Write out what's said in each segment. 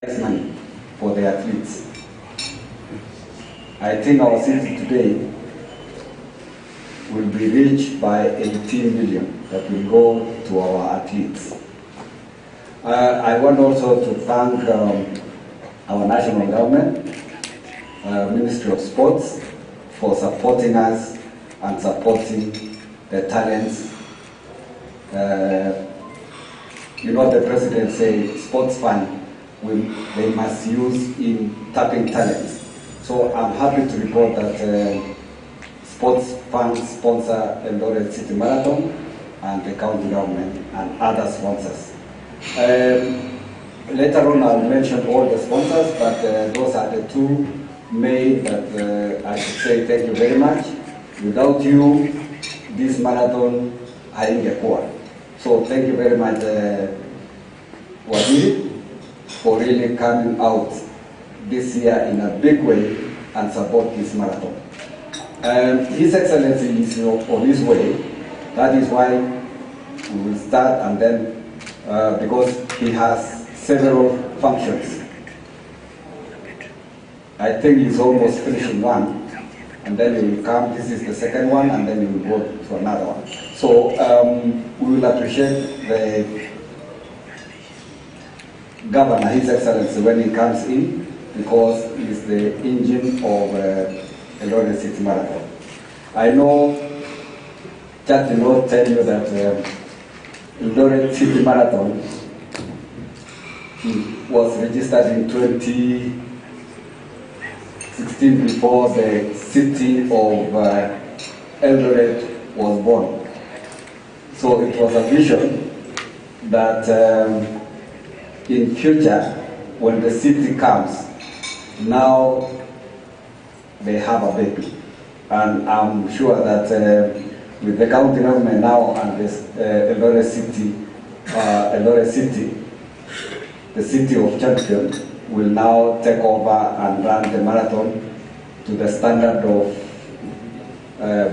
money for the athletes. I think our city today will be reached by 18 million that will go to our athletes. I want also to thank our national government, Ministry of Sports, for supporting us and supporting the talents. You know, the president said sports fund they must use in tapping talents. So I'm happy to report that sports fund sponsor Eldoret City Marathon and the county government and other sponsors. Later on I'll mention all the sponsors, but those are the two main that I should say thank you very much. Without you, this marathon haingekuwa. So thank you very much, Waziri, for really coming out this year in a big way and support this marathon. His Excellency is on his way. That is why we will start, and then because he has several functions. I think he's almost finishing one, and then he will come. This is the second one, and then he will go to another one. So we will appreciate the Governor, His Excellency, when he comes in, because he's the engine of Eldoret City Marathon. I know that did not tell you that Eldoret City Marathon was registered in 2016 before the city of Eldoret was born. So it was a vision that in future, when the city comes, now they have a baby. And I'm sure that with the county government now and this Eldoret City, the city of champion will now take over and run the marathon to the standard of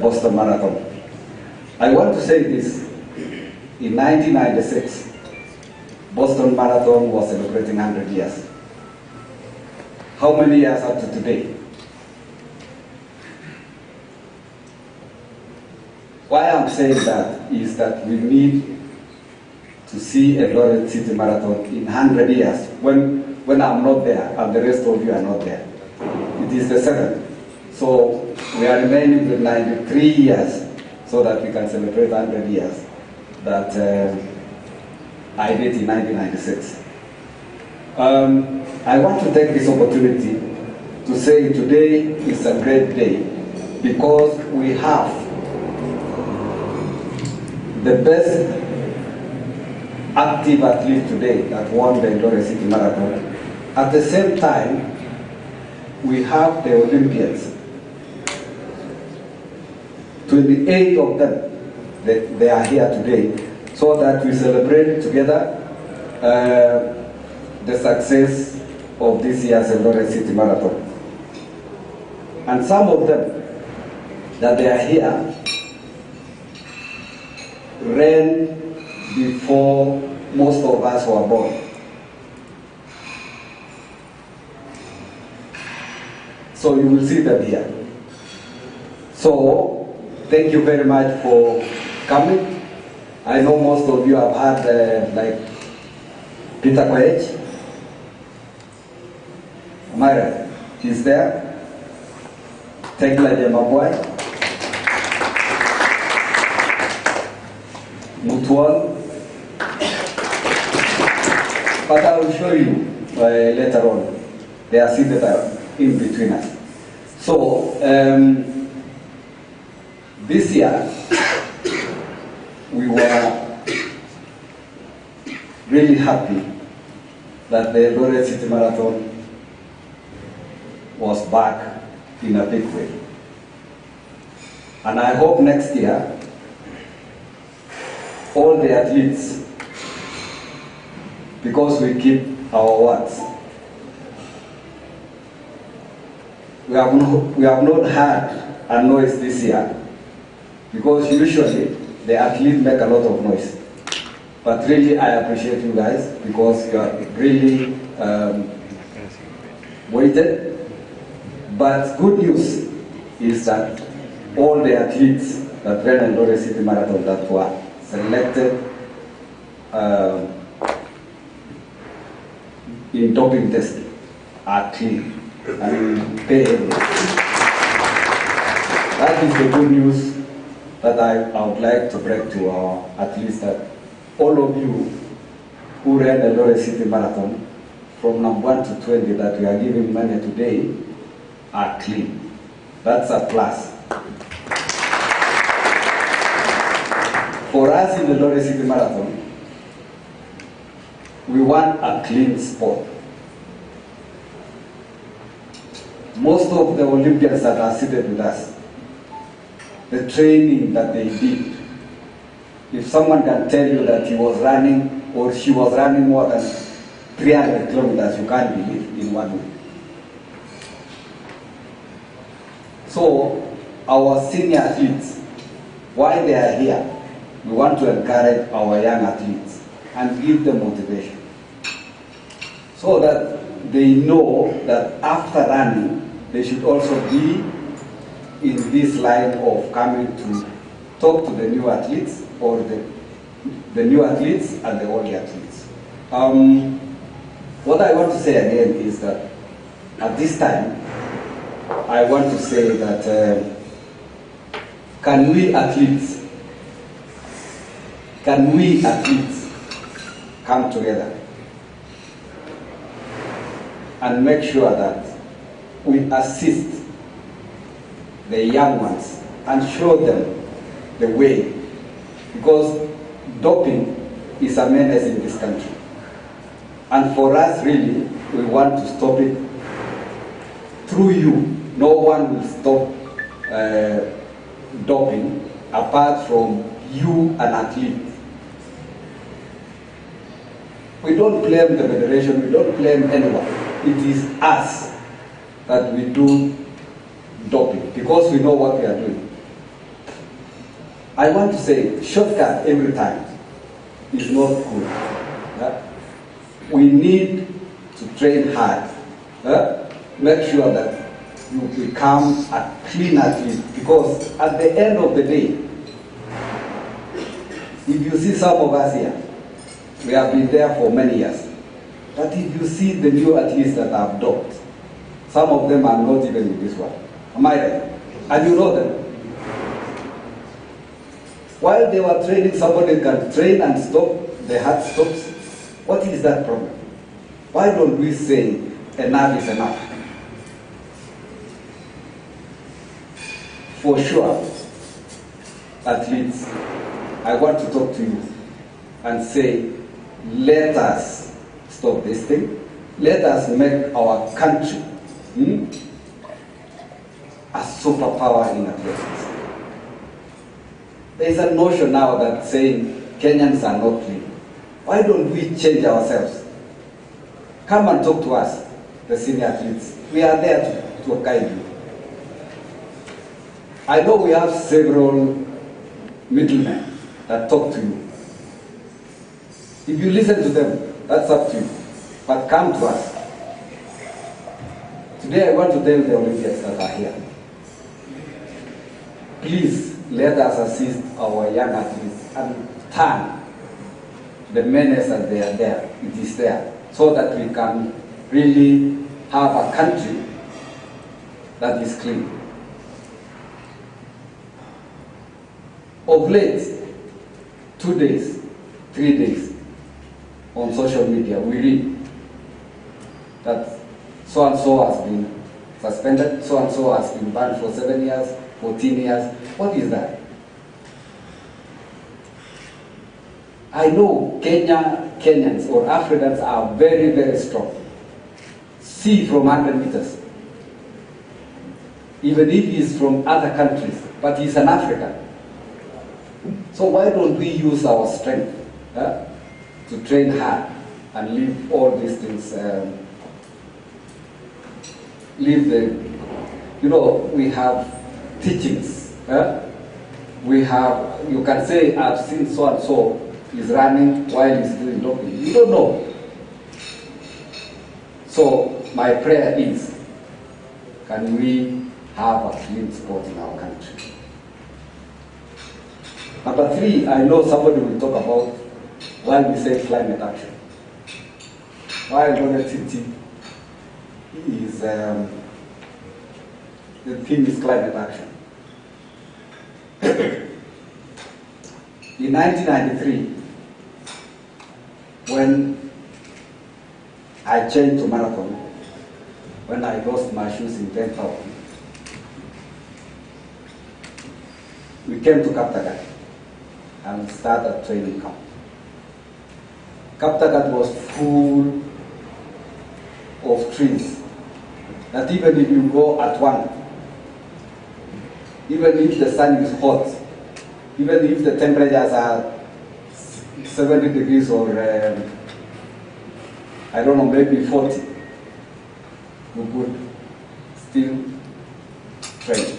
Boston Marathon. I want to say this, in 1996, Boston Marathon was celebrating 100 years. How many years up to today? Why I'm saying that is that we need to see Eldoret City Marathon in 100 years, when I'm not there and the rest of you are not there. It is the 7th. So we are remaining with 93 years so that we can celebrate 100 years that I did in 1996. I want to take this opportunity to say today is a great day because we have the best active athlete today that won the Eldoret City Marathon. At the same time, we have the Olympians. 28 of them, they are here today, so that we celebrate together the success of this year's Eldoret City Marathon. And some of them that they are here ran before most of us were born. So you will see them here. So thank you very much for coming. I know most of you have had like Peter Koech. Am I right? He's there. Tekla Jemaboy. Mutual. But I will show you later on. They are seated in between us. So this year we were really happy that the Eldoret City Marathon was back in a big way. And I hope next year all the athletes, because we keep our words, we have not had a noise this year, because usually the athletes make a lot of noise. But really, I appreciate you guys because you are really waited. But good news is that all the athletes that ran Eldoret City Marathon that were selected in doping testing are clean and pay everything. That is the good news that I would like to break to our athletes, that all of you who ran the Eldoret City Marathon from number 1 to 20 that we are giving money today are clean. That's a plus. For us in the Eldoret City Marathon, we want a clean sport. Most of the Olympians that are seated with us, the training that they did, if someone can tell you that he was running or she was running more than 300 kilometers, you can't believe in 1 week. So our senior athletes, while they are here, we want to encourage our young athletes and give them motivation so that they know that after running, they should also be in this line of coming to talk to the new athletes, or the new athletes and the old athletes. What I want to say again is that at this time, I want to say that can we athletes come together and make sure that we assist the young ones and show them the way, because doping is a menace in this country. And for us, really, we want to stop it through you. No one will stop doping apart from you, an athlete. We don't blame the federation, we don't blame anyone. It is us that we do doping, because we know what we are doing. I want to say, shortcut every time is not good. We need to train hard. Make sure that you become a clean athlete, because at the end of the day, if you see some of us here, we have been there for many years. But if you see the new athletes that have doped, some of them are not even in this world. Am I right? And you know them. While they were training, somebody can train and stop, the heart stops. What is that problem? Why don't we say enough is enough? For sure, athletes, I want to talk to you and say, let us stop this thing. Let us make our country a superpower in athletics. There is a notion now that saying Kenyans are not clean. Why don't we change ourselves? Come and talk to us, the senior athletes. We are there to guide you. I know we have several middlemen that talk to you. If you listen to them, that's up to you. But come to us. Today I want to tell the Olympians that are here, please let us assist our young athletes and turn the menace that they are there. It is there, so that we can really have a country that is clean. Of late, 2 days, 3 days, on social media, we read that so-and-so has been suspended, so-and-so has been banned for 7 years, 14 years. What is that? I know Kenyans or Africans are very, very strong. See from 100 meters. Even if he's from other countries, but he's an African. So why don't we use our strength to train hard and leave all these things, we have teachings. We have, you can say, I've seen so-and-so is running while he's doing doping. You don't know. So my prayer is, can we have a clean sport in our country? Number three, I know somebody will talk about why we say climate action. Why Eldoret City is, the theme is climate action. In 1993, when I changed to marathon, when I lost my shoes in 10,000, we came to Kaptagat and started training camp. Kaptagat was full of trees, that even if you go at 1, even if the sun is hot, even if the temperatures are 70 degrees or I don't know, maybe 40, we could still train.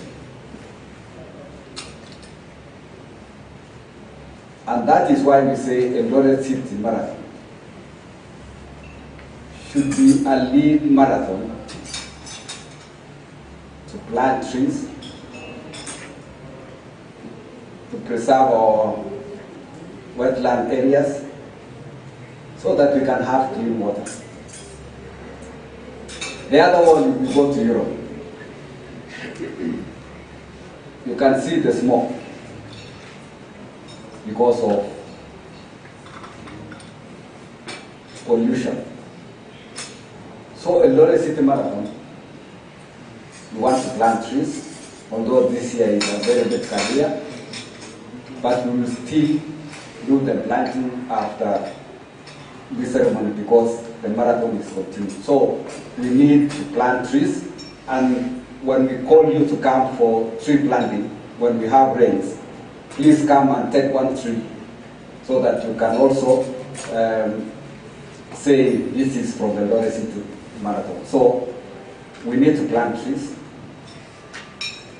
And that is why we say Eldoret City Marathon should be a lead marathon to plant trees, to preserve our wetland areas, so that we can have clean water. The other one, we go to Europe. You can see the smoke because of pollution. So Eldoret City Marathon, we want to plant trees, although this year is a very big career, but we will still do the planting after this ceremony because the marathon is continued. So we need to plant trees, and when we call you to come for tree planting, when we have rains, please come and take one tree so that you can also say this is from the Eldoret City Marathon. So we need to plant trees.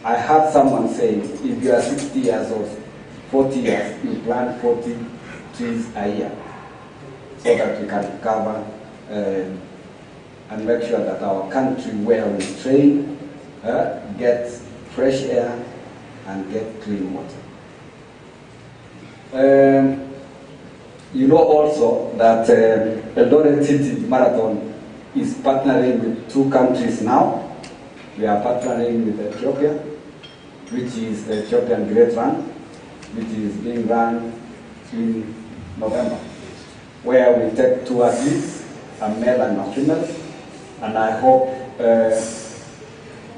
I heard someone saying if you are 60 years old, 40 years, you plant 40 trees a year, so that we can cover and make sure that our country where we train gets fresh air and get clean water. You know also that Eldoret City Marathon is partnering with 2 countries now. We are partnering with Ethiopia, which is the Ethiopian Great Run, which is being run in November, where we take 2 athletes, a male and a female, and I hope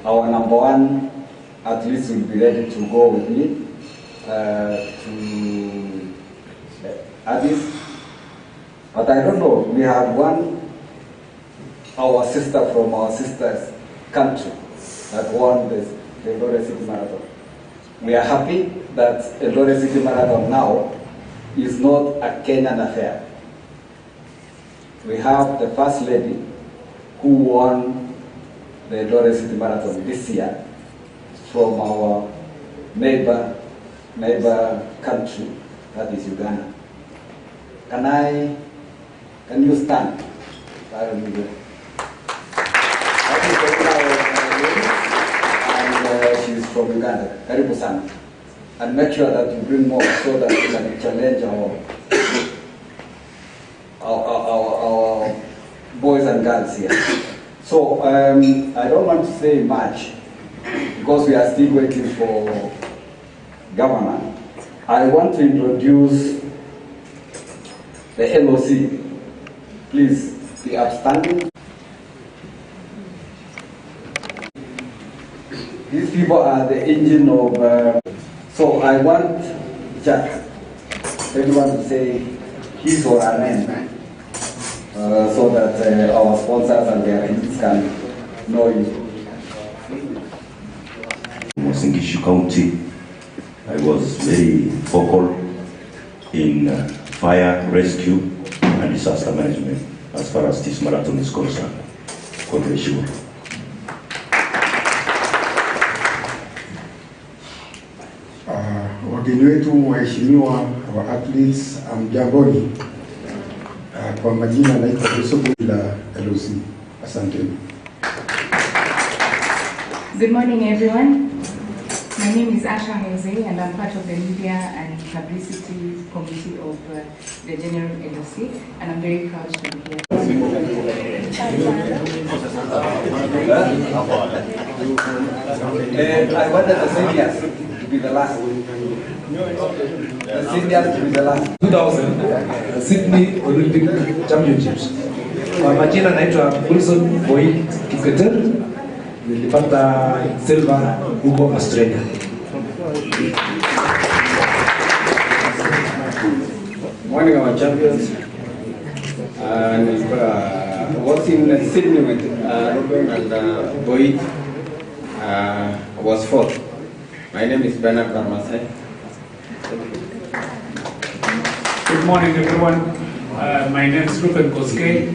our number 1 athletes will be ready to go with me to Addis. But I don't know, we have our sister from our sister's country that won the Eldoret City Marathon. We are happy that Eldoret City Marathon now is not a Kenyan affair. We have the First Lady who won the Eldoret City Marathon this year from our neighbor country, that is Uganda. Can you stand? And she's from Uganda, Karibu sana. And make sure that you bring more so that we can challenge our boys and girls here. So I don't want to say much because we are still waiting for governor. I want to introduce the LOC. Please be upstanding. These people are the engine of, so I want Jack, everyone to say his or her name, so that our sponsors and their kids can know you. In Gishu County, I was very vocal in fire rescue and disaster management as far as this marathon is concerned. Congratulations. Wageni wetu waheshimiwa wa athletes, mjamboni. Kwa majina naitwa Yusufu la LOC. Asante. Good morning, everyone. My name is Asha Jose, and I'm part of the Media and Publicity Committee of the General LOC, and I'm very proud to be here. I wanted the seniors to be the last. The seniors to be the last. 2000 Sydney Olympic Championships. Kwa majina naitwa Wilson Boy Kipketer. Nilipata silver huko Australia. Morning, our champions. Was in Sydney with Ruben and Boyd. Was fourth. My name is Bernard Barmasai. Good morning, everyone. My name is Ruben Koske.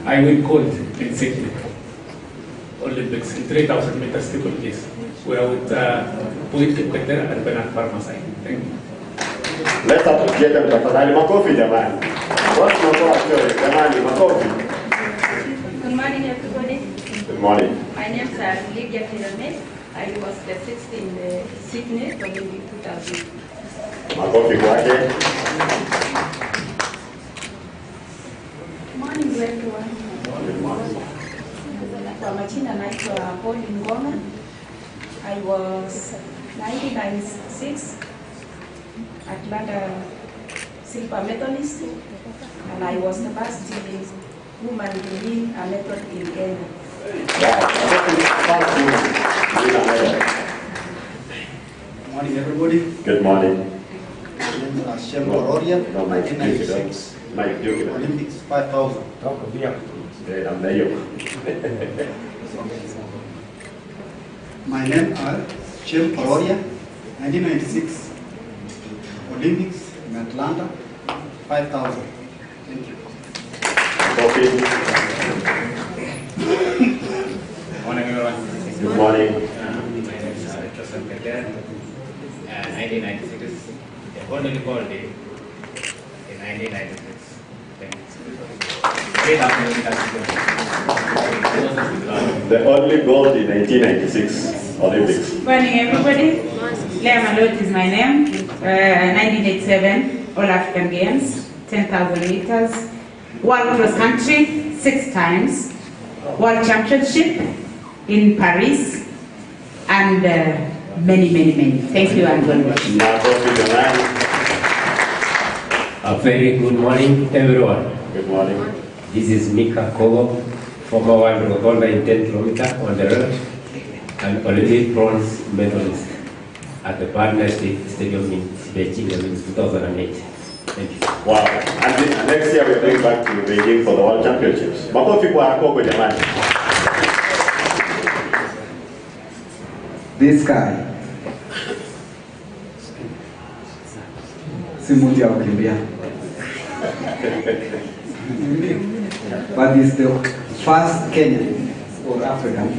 I win gold in Sydney Olympics in 3,000 meters steeplechase. We are with Boyd Kipketer and Bernard Barmasai. Thank you. Let's appreciate them tafadhali. Makofi jamani. Watu mnakuwa shule jamani, makofi. Good morning, everybody. Good morning. My name is Lydia Kiramet. I was the sixth in the Sydney Olympic 2000. Makofi kwake. Morning, everyone. Kwa majina naitwa Pauli Ngoma. I was 1996 Atlanta silver medalist, and I was the first woman to win a medal in Kenya. Good morning, everybody. Good morning. My name is Hashem Ororia, No, Mike, 1996 Mike, you Olympics 5,000. namna hiyo. My name is Hashem Ororia, 1996 Olympics in Atlanta 5,000. Thank you. Makofi. Morning, everyone. Good morning. My name is Joseph Keter. 1996, the golden gold in 1996. Thank you. The only gold in 1996 Olympics. Good morning, everybody. Leah Malot is my name. 1987 All African Games, 10,000 meters. World Cross Country, 6 times. World Championship in Paris, and many, many, many. Thank you and God bless. Makofi jamani. A very good morning, everyone. Good morning. This is Mika Kogo, former world record holder in 10 kilometers on the road, and Olympic bronze medalist at the Partner Stadium in Beijing in 2008. Thank you. Wow. And next year we're going back to Beijing for the World Championships. Makofi kwa Kogo jamani. This guy, si mtu ya kukimbia, but he's the first Kenyan or African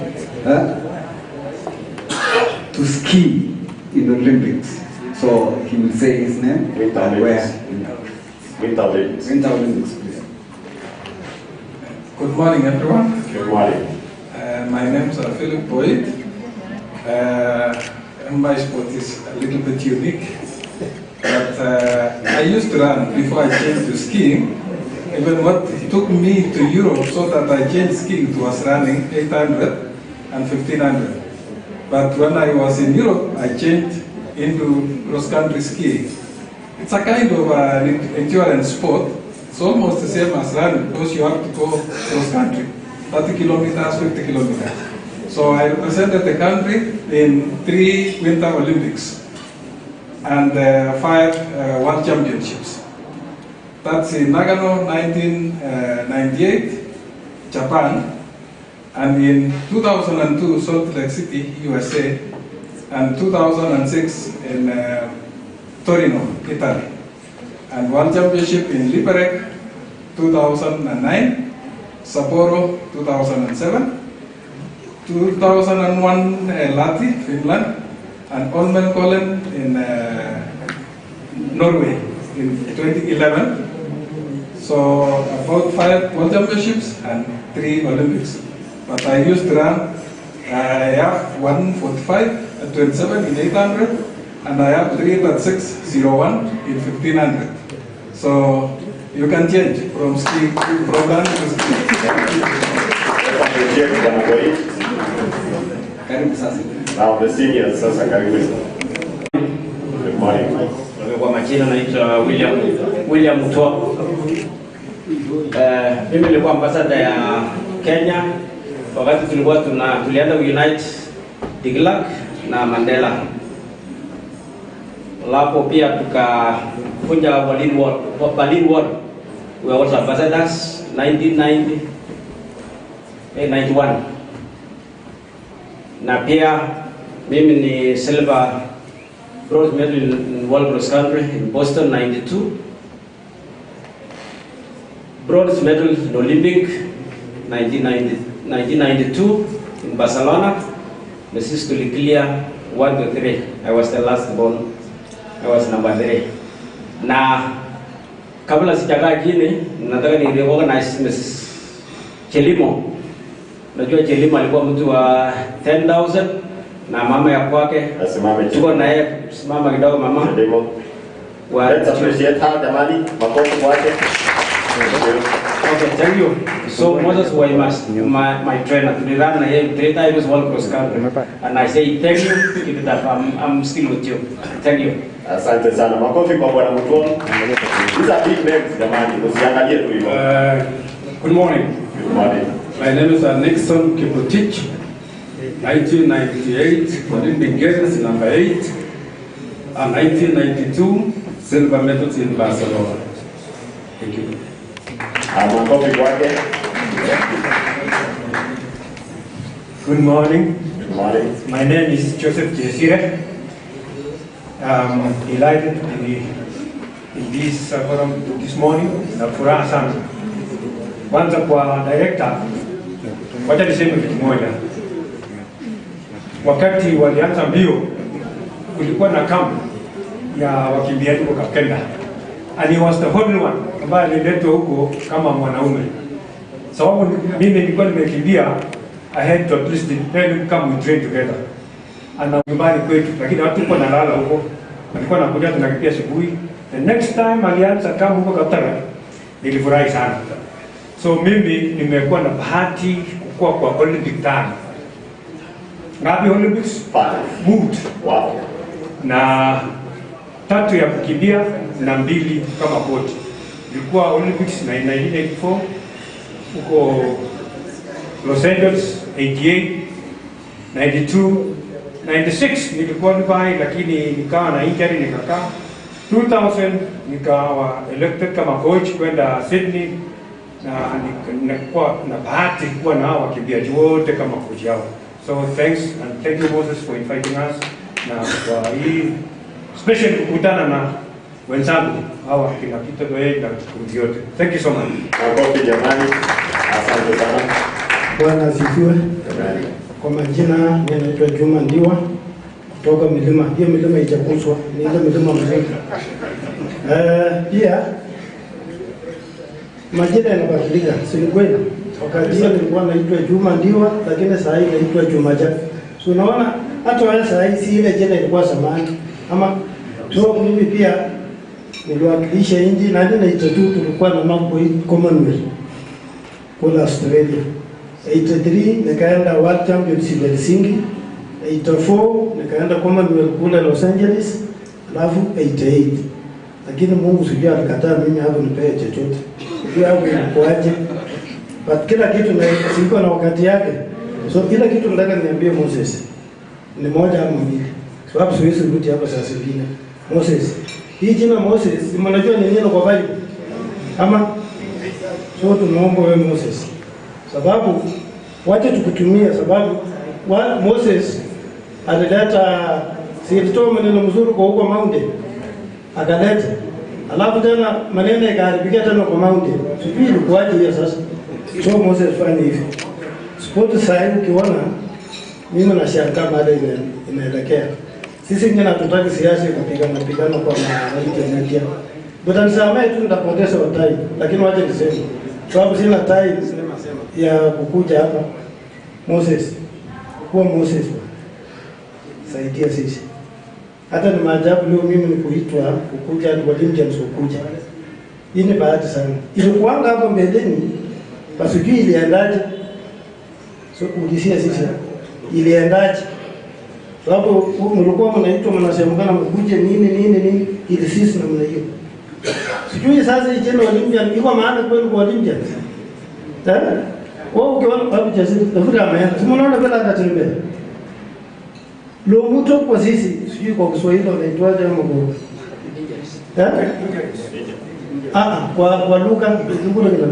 to ski in the Olympics. So he will say his name Winter and Olympics. where. Winter Olympics. Winter Olympics, please. Good morning, everyone. Good morning. My name is Philip Boyd. My sport is a little bit unique, but I used to run before I changed to skiing. Even what took me to Europe so that I changed skiing was running 800 and 1500. But when I was in Europe, I changed into cross-country skiing. It's a kind of an endurance sport. It's almost the same as running because you have to go cross-country, 30 kilometers, 50 kilometers. So I represented the country in 3 Winter Olympics and 5 World Championships. That's in Nagano, 1998, Japan, and in 2002, Salt Lake City, USA, and 2006 in Torino, Italy, and World Championship in Liberec, 2009, Sapporo, 2007, 2001 Lahti, Finland, and Holmenkollen in Norway in 2011. So about 5 World Championships and 3 Olympics. But I used to run, I have 1:45 at 27 in 800, and I have 3:06:01 in 1500. So you can change from skiing, from running to skiing. Now the seniors sasa karibu. Good morning. Kwa majina naitwa William Mutua. Mimi nilikuwa ambassador ya Kenya wakati tulienda Unite Diglak na Mandela. Lapo pia tukafunja Berlin Wall. We were also ambassadors 1991. Na pia mimi ni silver bronze medal in World Cross Country in Boston 92. Bronze medal in Olympic 1992 in Barcelona. Successfully clear 1 to 3. I was the last born. I was number 3. Na kabla sijakaa chini, nataka ni recognize Mrs. Chelimo. Najua Chelimo alikuwa mtu wa 10,000 na mama ya kwake. Tuko na yeye simama kidogo mama. Chelimo. Let's appreciate her jamani. Makofi kwake. Okay, thank you. So Moses Waimas, my trainer, to run 3 times World Cross Country, and I say thank you. Keep it up. I'm still with you. Thank you. Asante sana. Makofi kwa Bwana Mutua. These are big names jamani. Usiangalie tu hivyo. Good morning. Good morning. My name is Nixon Kiprotich. 1998 Olympic Games number 8, and 1992 silver medals in Barcelona. Thank you. Makofi kwake. Good morning. Good morning. My name is Joseph Jesire. I'm delighted to be in this forum this morning. Na furaha sana. Kwanza kwa director, wacha niseme kitu moja. Wakati walianza mbio, kulikuwa na camp ya wakimbiaji kwa Kenya. And he was the only one ambaye aliletwa huko kama mwanaume. Sababu mimi nilikuwa nimekimbia, I had to at least come we train together. Ana nyumbani kwetu, lakini watu walikuwa nalala huko. Walikuwa nakuja tunakimbia asubuhi. The next time alianza kama huko Kaptara, nilifurahi sana. So mimi nimekuwa na bahati kukua kwa Olympic time. Ngapi Olympics? 5. Mood. Wow. Na 3 ya kukimbia na 2 kama coach. Ilikuwa Olympics 1984 huko Los Angeles, 88, 92, 96 nilikuwa Dubai, lakini nikawa na injury nikakaa. 2000 nikawa elected kama coach kwenda Sydney, na nilikuwa na bahati kuwa na wakimbiaji wote kama coach yao. So thanks, and thank you Moses for inviting us, na kwa hii special kukutana na wenzangu hawa kina Peter Doe na kundi yote. Thank you so much. Makofi jamani. Asante sana. Bwana asifiwe. Kwa majina naitwa Juma Ndiwa kutoka milima. Hiyo milima ijakuswa ni ile milima mzuri. Pia majina yanabadilika, si kweli? Wakati hiyo nilikuwa naitwa Juma Ndiwa, lakini sasa hivi naitwa Juma Jack. So unaona hata wale sasa hivi si ile jina ilikuwa zamani. Ama so mimi pia niliwakilisha nchi na ndio naitwa tu tulikuwa na mambo Commonwealth kule Australia. 83 nikaenda World Championship Helsinki. 84 nikaenda Commonwealth kule Los Angeles. Alafu 88. Lakini Mungu sijui alikataa mimi hapo nipee chochote. Sijui hapo inakuaje. But kila kitu na siko na wakati yake. So kila kitu nataka niambie Moses. Ni moja ama mbili. Sababu siwezi kurudi hapa saa zingine. Moses. Hii jina Moses, mnajua ni nini kwa Bible? Ama so tunaomba wewe Moses. Sababu wacha tukutumia sababu Moses alileta sio maneno mzuri kwa huko mountain. Akaleta. Alafu tena maneno yakaharibika tena kwa mountain. Sijui ilikuwaje hiyo sasa. So Moses fanya hivi. Sport side ukiona mimi nashangaa baada inaelekea. Sisi ngine hatutaki siasa kupigana kwa internet. Mtanisamehe tu nitapoteza time, lakini wacha niseme. Sababu sina time ya kukuja hapa. Moses, kuwa Moses, saidia sisi. Hata ni maajabu leo mimi ni kuitwa kukuja Walimu James kukuja. Hii ni bahati sana. Ilikuanga hapo mbeleni, pasujui iliendaje. So ulisia sisi iliendaje? Sababu mlikuwa mnaitwa mnasemekana mkuje nini ili sisi na mna hiyo. Sijui sasa ijeno Walimu James iko maana kweli kwa Walimu James. Wao ukiona babu James ndio ameenda. Simunaona bila atatembea. Lo mtu kwa sisi sijui kwa Kiswahili wanaitwaje Mungu. Kwa lugha nzuri kile.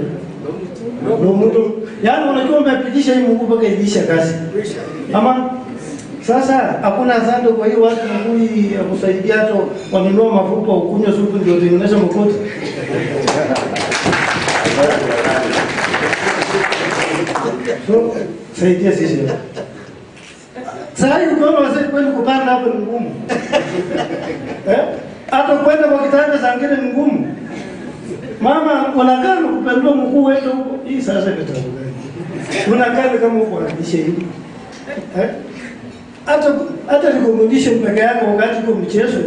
Lo mtu. Yaani unajua umepitisha hii Mungu mpaka ilisha kazi. Ama sasa hakuna asante kwa hiyo watu Mungu akusaidia hata wanunua mafuta ukunywa supu ndio tengeneza mkoti. So saidia sisi. Sasa hivi kwa wazee kweli kupanda hapo ni ngumu. Hata kwenda kwa kitanda zingine ni ngumu. Mama unakaa na kupendua mkuu wetu huko. Hii sasa kitabu gani? Unakaa kama uko anabisha hivi. Hata recommendation peke yako wakati kwa mchezo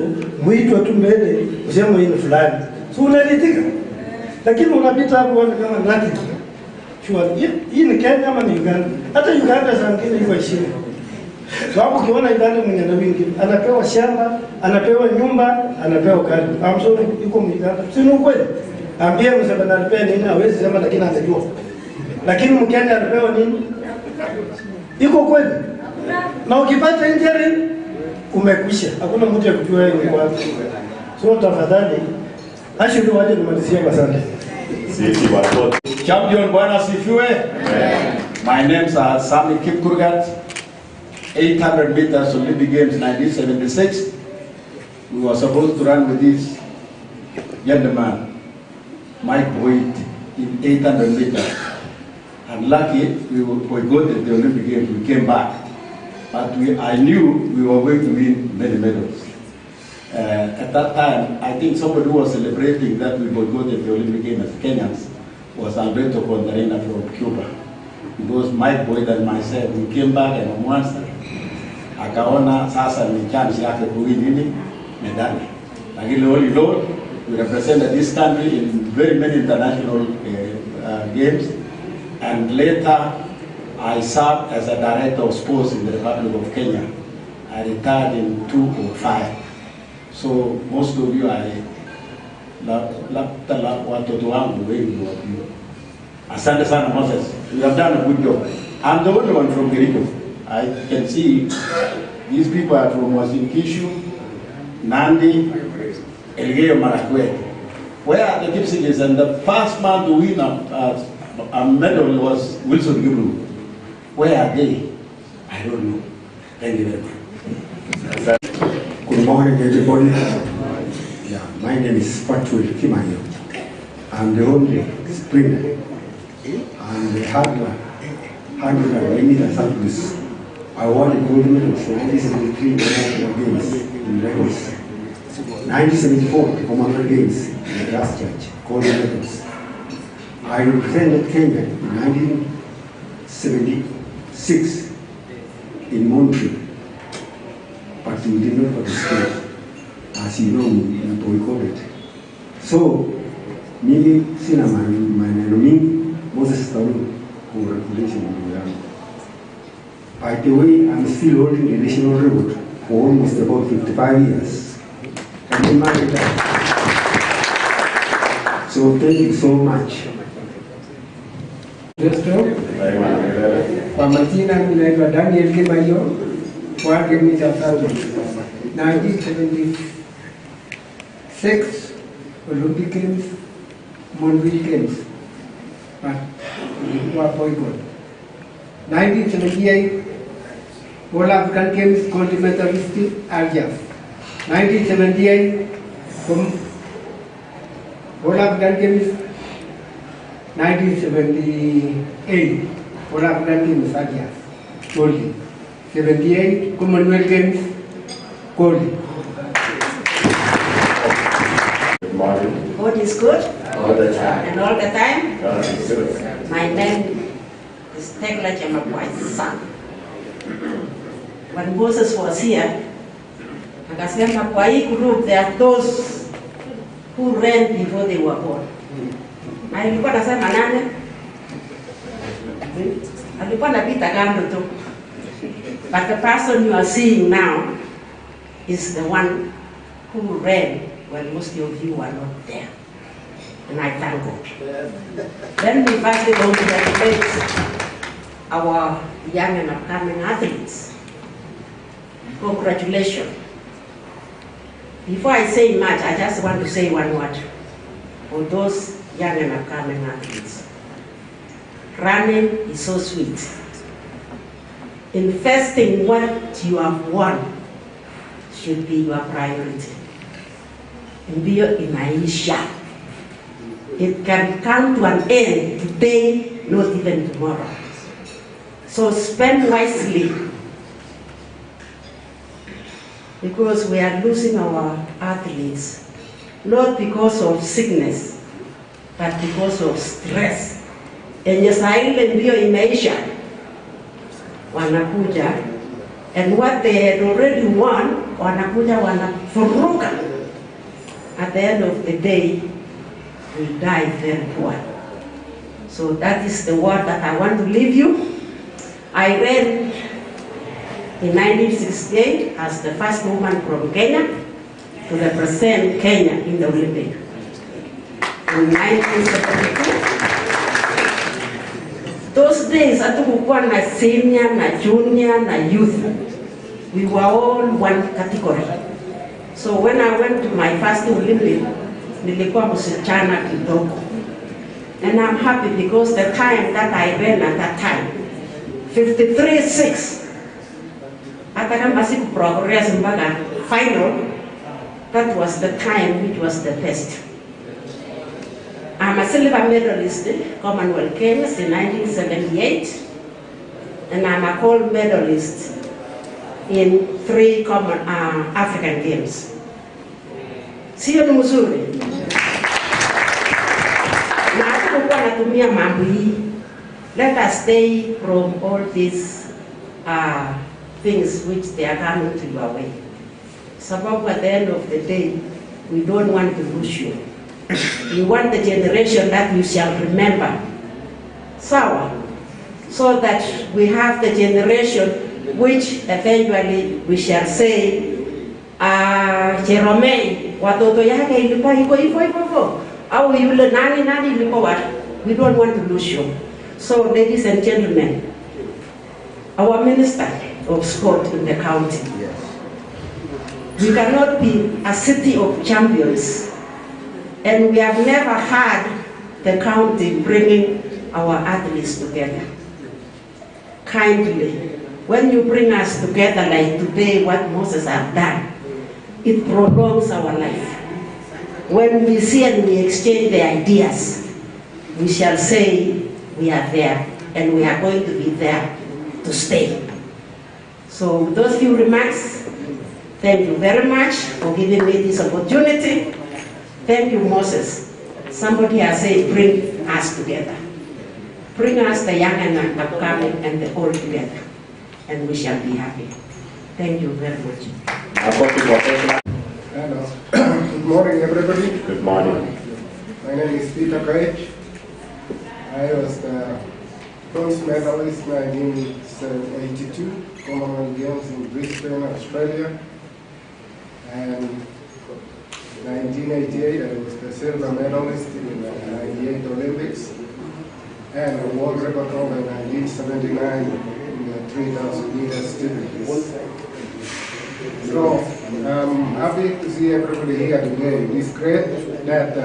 muitwa tu mbele useme hii ni fulani. So unalitika. Lakini unapita hapo kama nothing. Sure. Hii ni Kenya ama ni Uganda? Hata Uganda zingine iko heshima. Sababu ukiona Uganda mwenye na wingi, anapewa shamba, anapewa nyumba, anapewa kadi. I'm sorry, yuko Uganda. Si ni kweli? Ambia msema anapea nini, hawezi sema lakini anajua. Lakini Mkenya anapewa nini? Iko kweli? Na ukipata injury umekwisha. Hakuna mtu akujua wewe ni wapi. So tafadhali ashiri waje nimalizie kwa sana. Sisi watoto. Champion Bwana sifiwe. My name's Sami Kipkurgat. 800 meters Olympic Games 1976. We were supposed to run with this gentleman, Mike Boyd, in 800 meters. And lucky we got at the Olympic Games, we came back. But I knew we were going to win many medals. At that time, I think somebody who was celebrating that we got at the Olympic Games as Kenyans was Alberto Condarina from Cuba. Because Mike Boyd and myself, we came back and on one side, akaona sasa ni chance yake kuwin nini medali. Lakini all in all, we represented this country in very many international games, and later I served as a director of sports in the Republic of Kenya. I retired in 2005. So most of you, watoto wangu wengi wajua. Asante sana Moses, you have done a good job. I'm the only one from Kericho. I can see these people are from Uasin Gishu, Nandi, Elgeyo Marakwet. Where are the Kipsigis? And the first man to win a medal was Wilson Gibru. Where are they? I don't know. Thank you very much. Good morning, everybody. Yeah, my name is Patrick Kimayo. I'm the only sprinter and the 100 meters cyclist. I won a gold medal for 1973 International Games in Lagos. 1974 Commonwealth Games in Christchurch, gold medals. I represented Kenya in 1976 in Montreal, but we did not participate. As you know, we boycotted. So, mimi sina maneno mingi, Moses Taulu, who regulation in Uganda. By the way, I'm still holding the national record for almost about 55 years. And in my time. So thank you so much. Kwa majina ninaitwa Daniel Kimayo, wa game cha Saudi. 1976 Olympic Games, Monweek Games. Ilikuwa boycott. 1978 All African Games gold medalist Algiers. 1978 All African Games. 1978 All African Games Algiers. Gold. 78 Commonwealth Games gold. Good morning. God is good. All the time. And all the time. God is good. My name is Tekla Chemakwai's son. When Moses was here, akasema kwa hii group there are those who ran before they were born. Na ilikuwa nasema nani? Alikuwa napita kando tu. But the person you are seeing now is the one who ran when most of you were not there. And I thank God. Then we pass it on to the debates, our young and upcoming athletes. Congratulations. Before I say much, I just want to say one word for those young and upcoming athletes. Running is so sweet. Investing what you have won should be your priority. Mbio inaisha. It can come to an end today, not even tomorrow. So spend wisely, because we are losing our athletes, not because of sickness, but because of stress. Enye saa ile mbio imeisha, wanakuja, and what they had already won, wanakuja wanafuruka. At the end of the day, we die very poor. So that is the word that I want to leave you. I ran in 1968 as the first woman from Kenya to represent Kenya in the Olympics. In 1972, those days hatukukuwa na senior, na junior, na youth. We were all one category. So when I went to my first Olympic, nilikuwa msichana kidogo. And I'm happy because the time that I ran at that time, 53.6, hata kama siku progress mpaka final, that was the time which was the best. I'm a silver medalist, Commonwealth Games in 1978, and I'm a gold medalist in 3 common African Games. Sio ni mzuri? Na hatukuwa natumia mambo hii. Let us stay from all these things which they are coming to your way. Sababu at the end of the day, we don't want to lose you. We want the generation that we shall remember. So that we have the generation which eventually we shall say, Jerome, watoto yake ilikuwa iko hivyo hivyo, au yule nani ilikuwa what? We don't want to lose you. So ladies and gentlemen, our Minister of Sport in the county, we cannot be a city of champions, and we have never had the county bringing our athletes together. Kindly, when you bring us together like today, what Moses have done, it prolongs our life. When we see and we exchange the ideas, we shall say we are there, and we are going to be there to stay. So with those few remarks, thank you very much for giving me this opportunity. Thank you, Moses. Somebody has said, bring us together. Bring us the young and upcoming and the old together, and we shall be happy. Thank you very much. Hello. Good morning, everybody. Good morning. My name is Peter Craig. I was the bronze medalist 1982 Commonwealth Games in Brisbane, Australia. And 1988, I was the silver medalist in the 98 Olympics. And a world record holder in 1979 in the 3,000 meters steeplechase. So I'm happy to see everybody here today. It's great that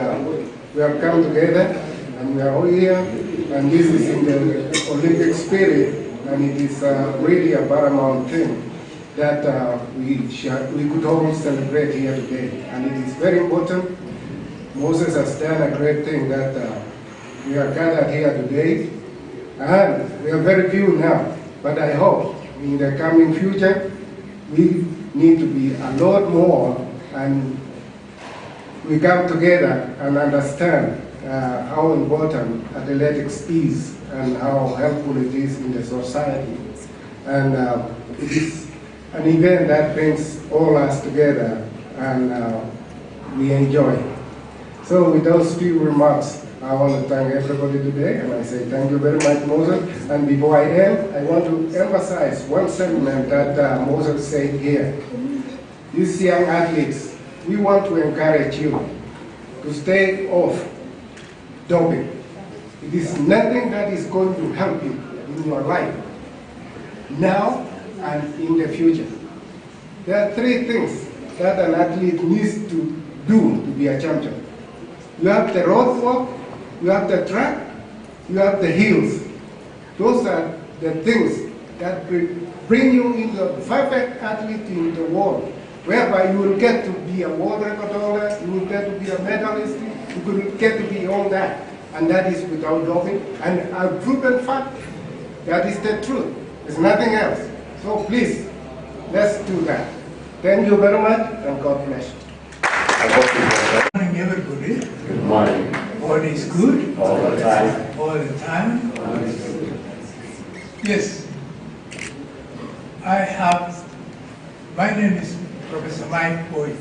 we have come together and we are all here, and this is in the Olympic spirit, and it is really a paramount thing that we could all celebrate here today. And it is very important. Moses has done a great thing that we are gathered here today, and we are very few now, but I hope in the coming future we need to be a lot more, and we come together and understand how important athletics is and how helpful it is in the society. And it is an event that brings all us together and we enjoy. So with those few remarks, I want to thank everybody today, and I say thank you very much, Moses. And before I end, I want to emphasize one sentiment that Moses said here. These young athletes, we want to encourage you to stay off doping. It is nothing that is going to help you in your life, now and in the future. There are three things that an athlete needs to do to be a champion. You have the road walk, you have the track, you have the hills. Those are the things that bring you into a perfect athlete in the world, whereby you will get to be a world record holder, you will get to be a medalist, you will get to be all that. And that is without doping. And a proven fact, that is the truth. There's nothing else. So please, let's do that. Thank you very much, and God bless you. Good morning, everybody. Good morning. All is good? All the time. All the time? Yes. My name is Professor Mike Boyd.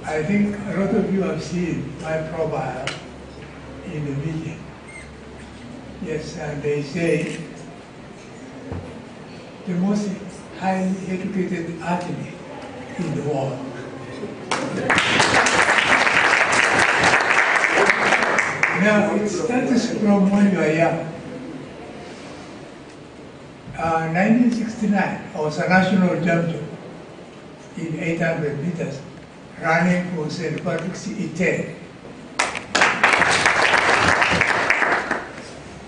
I think a lot of you have seen my profile in the media. Yes, and they say the most highly educated athlete in the world. Now, it starts from when you are young. 1969, I was a national champion in 800 meters, running for St. Patrick's E10.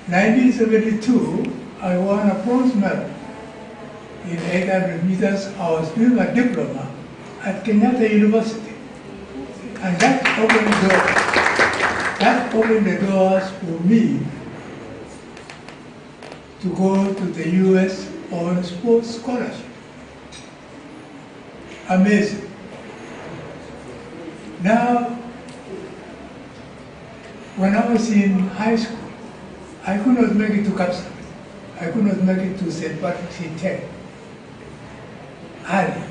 1972, I won a bronze medal in 800 meters. I was doing a diploma at Kenyatta University. And that opened the doors for me to go to the US on sports scholarship. Amazing. Now, when I was in high school, I could not make it to Kapsa. I could not make it to St. Patrick's E10. Early.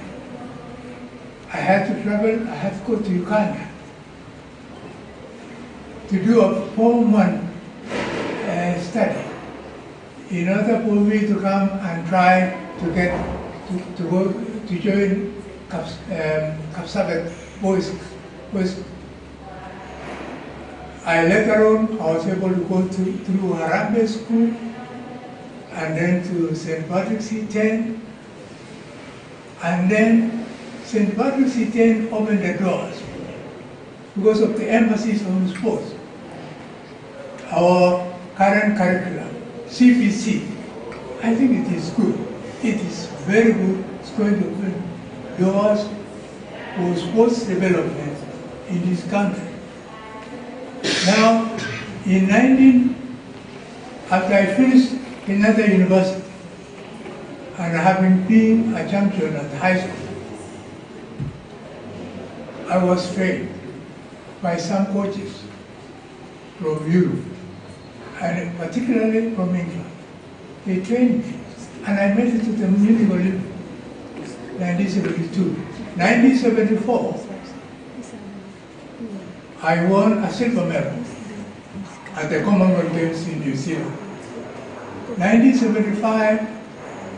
I had to travel, I had to go to Uganda to do a 4-month study in order for me to come and try to get to go to join Kapsabet Boys. I later on I was able to go through Harambee School and then to St. Patrick's E10, and then St. Patrick's E10 opened the doors because of the emphasis on sports. Our current curriculum, CPC, I think it is good. It is very good. It's going to open doors for sports development in this country. Now, after I finished Kenyatta University, and having been a champion at high school, I was trained by some coaches from Europe, and particularly from England. They trained me, and I made it to the Munich Olympics, 1972. 1974, I won a silver medal at the Commonwealth Games in New Zealand. 1975,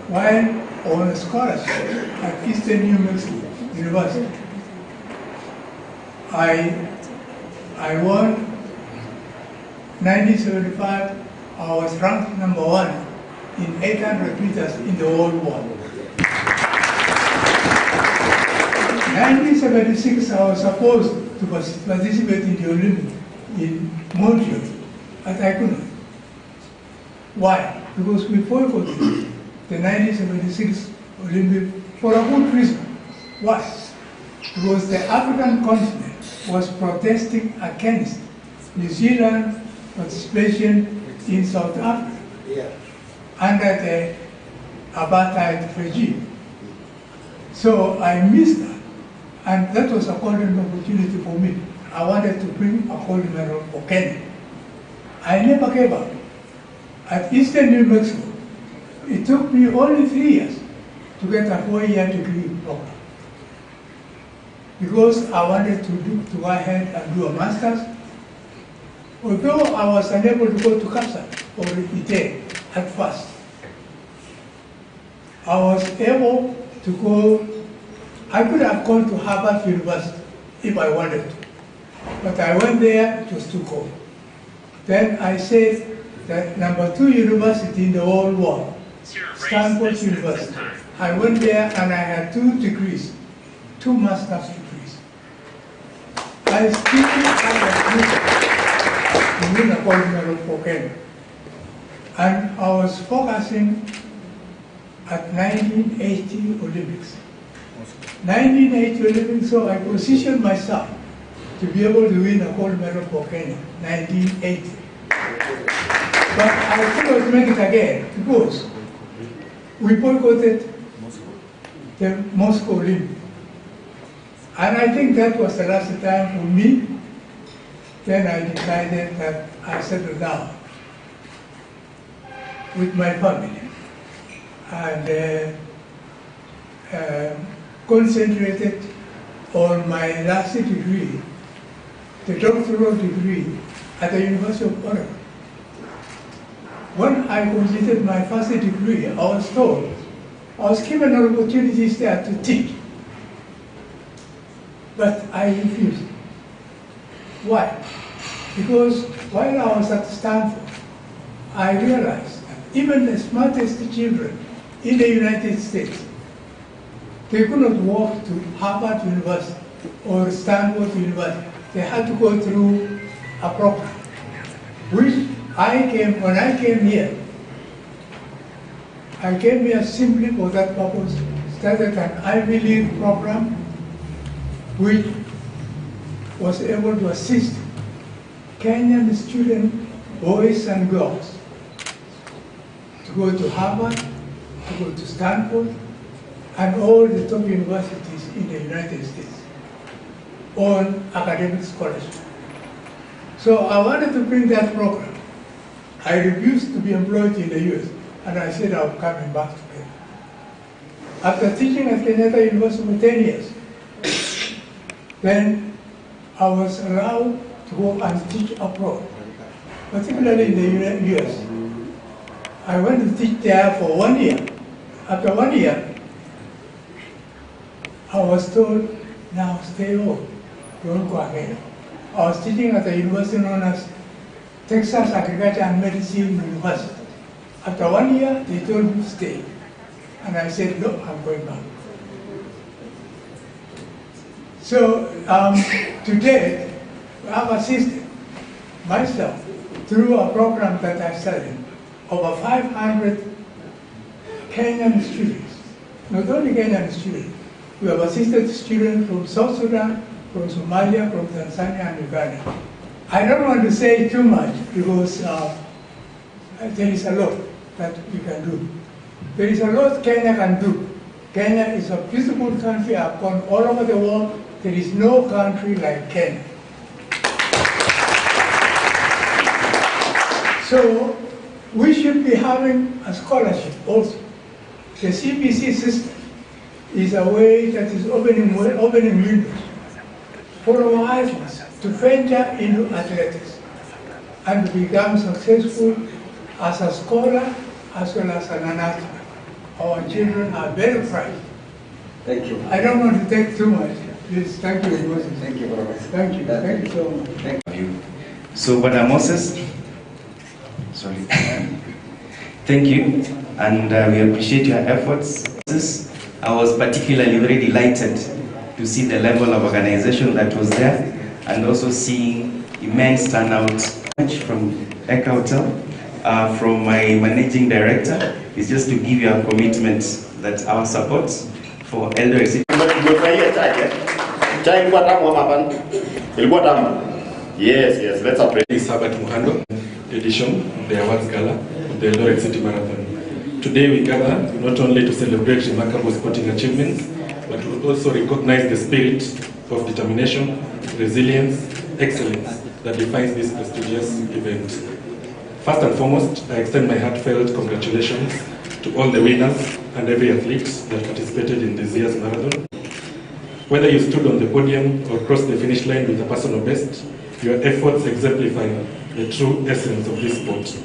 while on a scholarship at Eastern New Mexico University, I won. 1975, I was ranked #1 in 800 meters in the whole world. 1976, I was supposed to participate in the Olympics in Montreal, but I couldn't. Why? Because we boycotted the 1976 Olympics for a good reason. Why? Because the African continent was protesting against New Zealand participation in South Africa under the apartheid regime. So I missed that. And that was a golden opportunity for me. I wanted to bring a gold medal for Kenya. I never gave up. At Eastern New Mexico, it took me only 3 years to get a 4-year degree program. Because I wanted to go ahead and do a master's. Although I was unable to go to CAPSA or ITE at first, I was able to go. I could have gone to Harvard University if I wanted to, but I went there, it was too cold. Then I said that #2 university in the whole world, Stanford University. I went there and I had 2 degrees, 2 master's degrees. I still had a to win a gold medal for Kenya. And I was focusing at 1980 Olympics. 1980 Olympics, so I positioned myself to be able to win a gold medal for Kenya, 1980. But I could not make it again because we boycotted the Moscow Olympics. And I think that was the last time for me. Then I decided that I settled down with my family and concentrated on my last degree, the doctoral degree at the University of Oregon. When I completed my first degree, I was told, I was given opportunities there to teach, but I refused. Why? Because while I was at Stanford, I realized that even the smartest children in the United States, they could not walk to Harvard University or Stanford University. They had to go through a program, which when I came here, I came here simply for that purpose, started an Ivy League program, which was able to assist Kenyan student boys and girls to go to Harvard, to go to Stanford, and all the top universities in the United States on academic scholarship. So I wanted to bring that program. I refused to be employed in the US, and I said I'm coming back to Kenya. After teaching at Kenyatta University for 10 years, then I was allowed to go and teach abroad, particularly in the US. I went to teach there for 1 year. After 1 year, I was told, now stay home, don't go again. I was teaching at a university known as Texas Agriculture and Medicine University. After 1 year, they told me to stay. And I said, no, I'm going back. So today, I've assisted myself through a program that I studied, over 500 Kenyan students. Not only Kenyan students, we have assisted students from South Sudan, from Somalia, from Tanzania and Uganda. I don't want to say too much because there is a lot that we can do. There is a lot Kenya can do. Kenya is a beautiful country. I've gone all over the world. There is no country like Kenya. So we should be having a scholarship also. The CBC system is a way that is opening windows for our athletes to venture into athletics and become successful as a scholar as well as an athlete. Our children are very bright. Thank you. I don't want to take too much. Please, thank you very much. Thank you very much. Thank you. Thank you so much. Thank you. So, Brother Moses, sorry. Thank you, and we appreciate your efforts. I was particularly very delighted to see the level of organization that was there, and also seeing immense turnout from Eka Hotel. From my managing director, is just to give you a commitment that our support for elder Yes, let's appreciate. This Herbert Muhando edition of the Awards Gala of the Eldoret City Marathon. Today we gather not only to celebrate remarkable sporting achievements, but will also recognize the spirit of determination, resilience, excellence that defines this prestigious event. First and foremost, I extend my heartfelt congratulations to all the winners and every athlete that participated in this year's marathon. Whether you stood on the podium or crossed the finish line with a personal best, your efforts exemplify the true essence of this sport.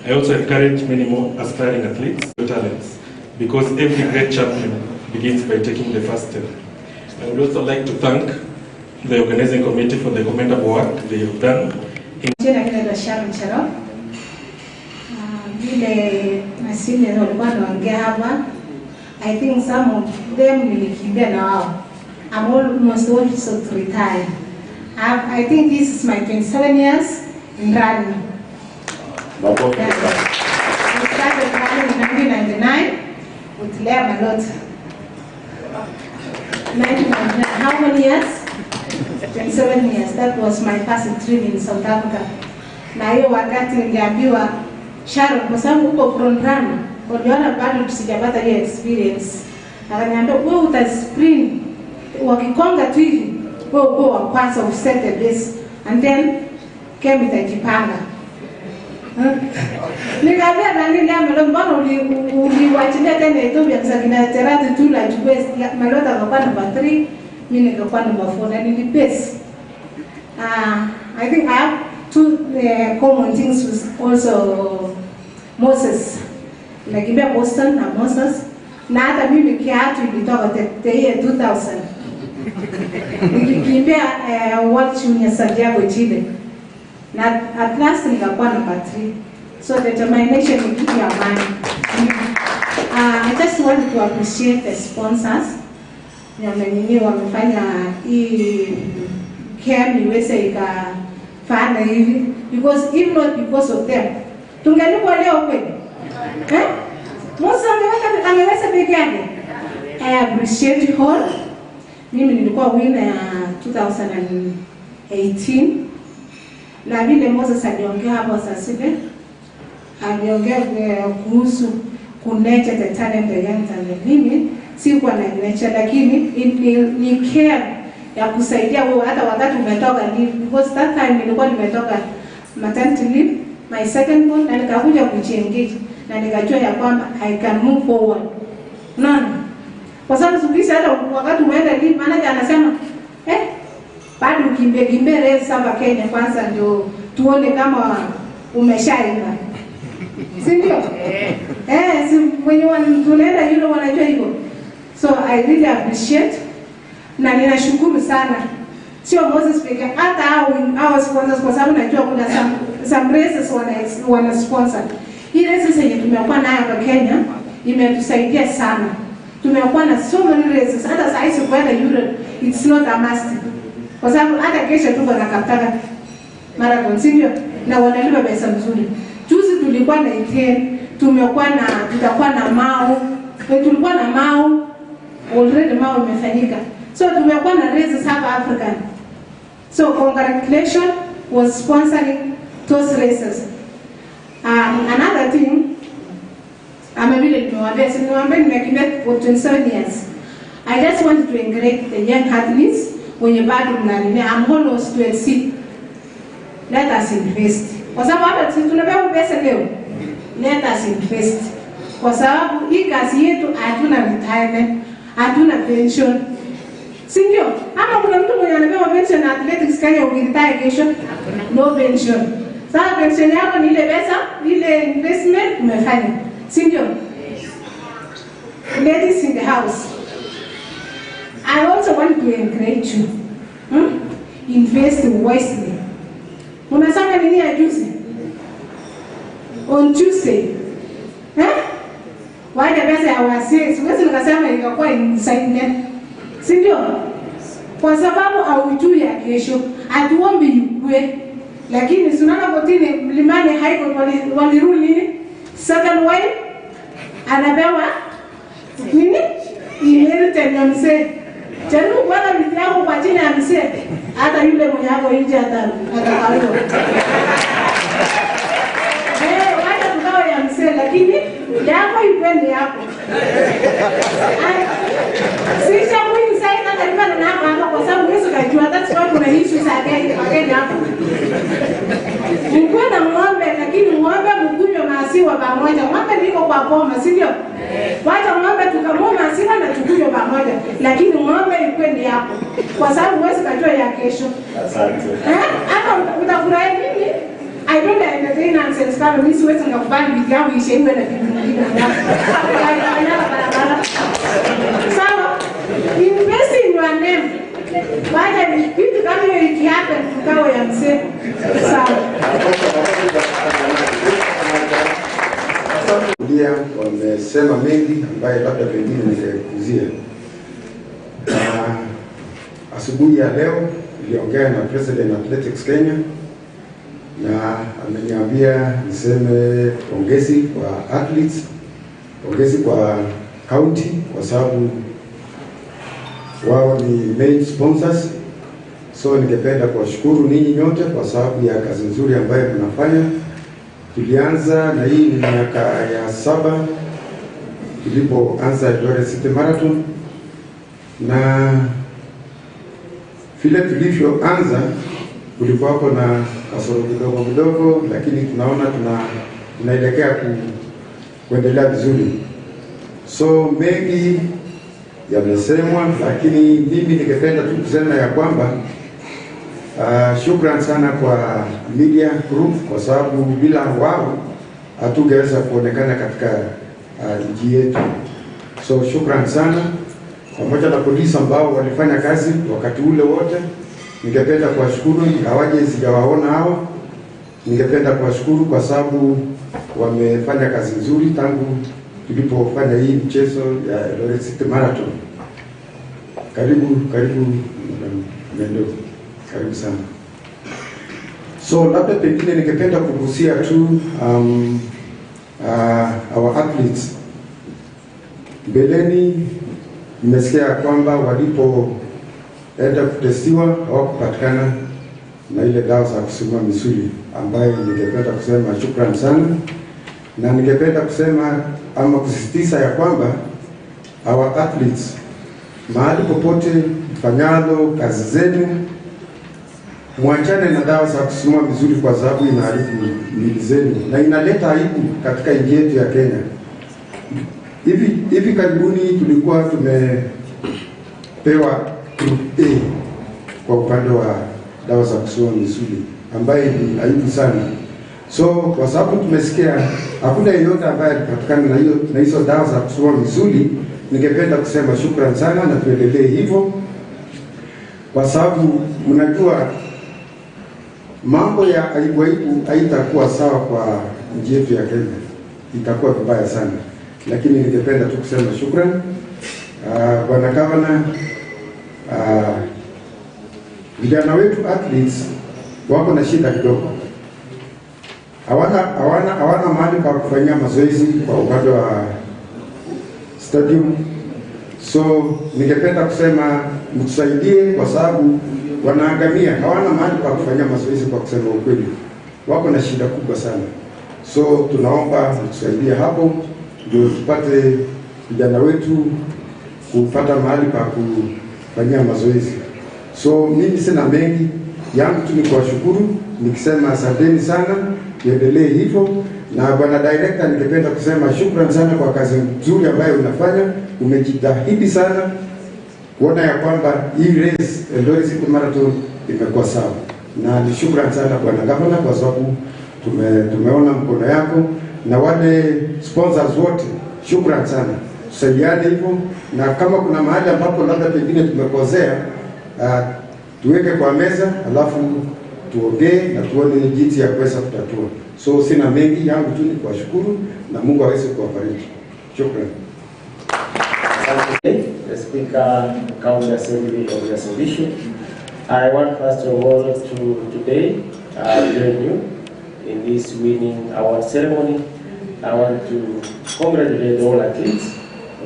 I also encourage many more aspiring athletes to talents, because every great champion begins by taking the first step. I would also like to thank the organizing committee for the commendable work they have done. I think some of them will keep now. I'm almost also to retire. I think this is my 27 years in running. I started running in 1999 with Lea Malot. 1999, how many years? 27 years. That was my first trip in South Africa. Na hiyo wakati niliambiwa Sharon, kwa sababu uko front runner, uliona bado tusijapata hiyo experience. Akaniambia wewe utasprint wakikonga tu hivi, wewe uko wa kwanza uset the base and then came itajipanga. Nikaambia nani Lea Malot, mbona uliwachilia tena Ethiopia kina Terati tu la Jubes Malot akakuwa number 3, mimi nikakuwa number 4 na nilipace. I think I have two common things with also Moses. Nakimbia Boston na Moses. Na hata mimi kiatu ilitoka the year 2000. Nikikimbia World Junior Santiago Chile. Na at last nikakuwa number 3. So determination ni kitu ya maana. I just want to appreciate the sponsors. Wamefanya hii camp iweze ikafanya hivi, because if not because of them tungelikuwa leo kweli. Musa ameweza peke yake. I appreciate you all. Mimi nilikuwa winner ya 2018 na vile Moses aliongea hapo sasa hivi, aliongea kuhusu kunecha the talent, the young talent. Mimi sikuwa na nature, lakini ni care ya kusaidia wewe hata wakati umetoka leave, because that time nilikuwa nimetoka maternity leave, my second born, na nikakuja kujiengage na nikajua ya kwamba I can move forward. Nani? Kwa sababu sukisha hata wakati umeenda leave, manager anasema bado ukimbe race hapa Kenya kwanza ndio tuone kama umeshaiva. Si ndio? Si when you tunaenda yule wanajua hivyo. So I really appreciate na ninashukuru sana. Sio Moses pekee, hata hao sponsors, kwa sababu najua kuna some races wana sponsor. Hii races yenye tumekuwa nayo hapa Kenya imetusaidia sana. Tumekuwa na so many races, hata sasa hivi kwenda Europe it's not a must. Kwa sababu hata kesho tuko na Kaptaga marathon, sio? Na wanalipa pesa nzuri. Juzi tulikuwa na Iten, tutakuwa na Mau, tulikuwa na Mau, already Mau imefanyika. So tumekuwa na races hapa African. So congratulations was sponsoring those races. Another thing, amevile nimekimbia for 27 years. I just want to encourage the young athletes wenye bado mnalimia, I'm almost to exceed. Let us invest. Kwa sababu hata sisi tunapewa pesa leo. Let us invest. Kwa sababu hii kazi yetu hatuna retirement, hatuna pension. Si ndio? Ama kuna mtu mwenye anapewa pension na athletics Kenya ukiretire kesho? No pension. Sasa pension yako ni ile pesa, ile investment umefanya. Si ndio? Ladies in the house, I also want to encourage you. Invest wisely. Unasema nini ya juzi? On Tuesday. Wale pesa ya wasee, siwezi nikasema ikakuwa inside. Si ndio? Kwa sababu haujui ya kesho, hatuombi yukue. Lakini sunana kotini mlimani haiko walirudi nini? Second wife anapewa nini? Inheritance ya mzee. Jaribu kuweka vitu yako kwa chini ya mzee, hata yule mwenye yako nje atakawio. Wacha tukawa ya mzee, lakini yako Yako ipende yako. Sisha mwini saina kariba na hapa kwa sababu Yesu kajua that's why kuna issues again hapo. Mkuwe na ng'ombe lakini ng'ombe mkunywe maziwa pamoja. Ng'ombe niko kwa boma, si ndio? Wacha ng'ombe tukamua maziwa na tukunywe pamoja. Lakini ng'ombe ipende yako. Kwa sababu Yesu kajua ya kesho. Asante. Hata utafurahi nini? I don't entertain nonsense kama mimi siwezi ngakubali bibi yangu ishewe na bibi mwingine. Sawa? Invest in your name. Baada ya kitu kama hiyo ikiape tukao ya mzee. Sawa. Ndio wamesema mengi ambayo labda pengine ningekuzia. Asubuhi ya leo niliongea na President Athletics Kenya na ameniambia niseme pongezi kwa athletes, pongezi kwa county kwa sababu wao ni main sponsors. So ningependa kuwashukuru ninyi nyote kwa sababu ya kazi nzuri ambayo mnafanya. Tulianza na hii ni miaka ya 7 tulipoanza Eldoret City Marathon, na vile tulivyoanza kulikuwa hapo na kasoro kidogo, lakini tunaona tunaelekea kuendelea vizuri. So mengi yamesemwa, lakini mimi ningependa tu kusema ya kwamba shukrani sana kwa media group kwa sababu bila wao hatungeweza kuonekana katika nchi yetu. So shukrani sana pamoja na polisi ambao walifanya kazi wakati ule wote. Ningependa kuwashukuru, ingawaje sijawaona hao. Ningependa kuwashukuru kwa sababu wamefanya kazi nzuri tangu tulipofanya hii mchezo ya Eldoret City Marathon. Karibu Mendo. Karibu sana. So labda pengine ningependa kugusia tu our athletes. Mbeleni nimesikia kwamba walipoenda kutestiwa hawakupatikana na ile dawa za kusimua misuli, ambayo ningependa kusema shukrani sana, na ningependa kusema ama kusisitiza ya kwamba our athletes mahali popote mfanyalo kazi zenu, mwachane na dawa za kusimua misuli kwa sababu inaharibu miili zenu na inaleta aibu katika nchi yetu ya Kenya. Hivi karibuni tulikuwa tumepewa group A kwa upande wa dawa za kusimua misuli, ambaye ni aibu sana. So kwa sababu tumesikia hakuna yeyote ambaye alipatikana na hizo dawa za kusimua misuli, ningependa kusema shukrani sana na tuendelee hivyo, kwa sababu mnajua mambo ya aibu haitakuwa sawa kwa nchi yetu ya Kenya, itakuwa vibaya sana. Lakini ningependa tu kusema shukrani. Bwana Gavana, vijana wetu athletes wako na shida kidogo, hawana mahali pa kufanyia mazoezi kwa upande wa stadium. So ningependa kusema mtusaidie kwa sababu wanaangamia, hawana mahali pa kufanyia mazoezi. Kwa kusema ukweli, wako na shida kubwa sana. So tunaomba mtusaidie hapo ndio tupate vijana wetu kupata mahali pa kufanyia mazoezi. So mimi sina mengi, yangu tu ni kuwashukuru nikisema asanteni sana, tuendelee hivyo. Na bwana director, ningependa kusema shukrani sana kwa kazi nzuri ambayo unafanya. Umejitahidi sana kuona ya kwamba hii race Eldoret City Marathon imekuwa sawa, na ni shukrani sana bwana Gavana kwa sababu tumeona mkono yako, na wale sponsors wote shukrani sana. Tusaidiane hivyo, na kama kuna mahali ambapo labda pengine tumekosea, tuweke kwa meza alafu tuongee na tuone jinsi ya kuweza kutatua. So sina mengi, yangu tu ni kuwashukuru na Mungu aweze kuwabariki. Shukrani. The Speaker, County Assembly of Resolution. I want first of all to today join you in this winning award ceremony. I want to congratulate all athletes,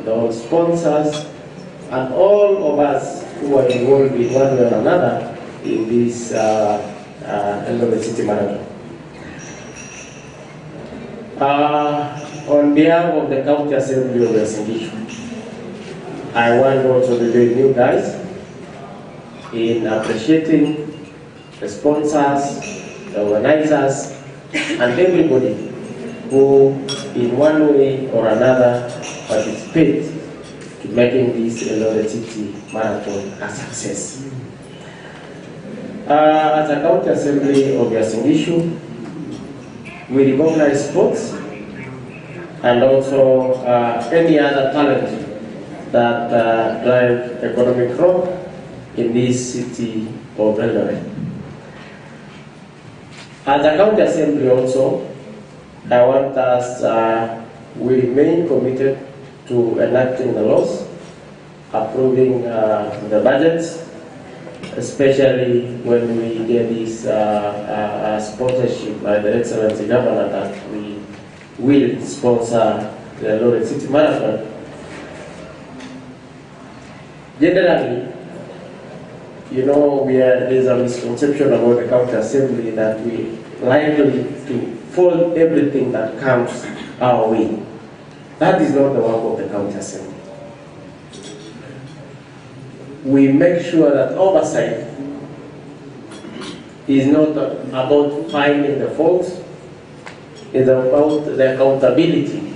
all sponsors, and all of us who are involved in one way or another in this Eldoret City Marathon. On behalf of the County Assembly of Uasin Gishu, I want also to thank you guys in appreciating the sponsors, the organizers, and everybody who in one way or another participate to making this Eldoret City Marathon a success. As a County Assembly of Uasin Gishu, we recognize sports and also any other talent that drive economic growth in this city of Eldoret. As a County Assembly also, I want us, we remain committed to enacting the laws, approving the budgets, especially when we get this sponsorship by the Excellency Governor that we will sponsor the Eldoret City Marathon. Generally, you know, there's a misconception about the County Assembly that we likely to fold everything that comes our way. That is not the work of the County Assembly. We make sure that oversight is not about finding the faults, it's about the accountability,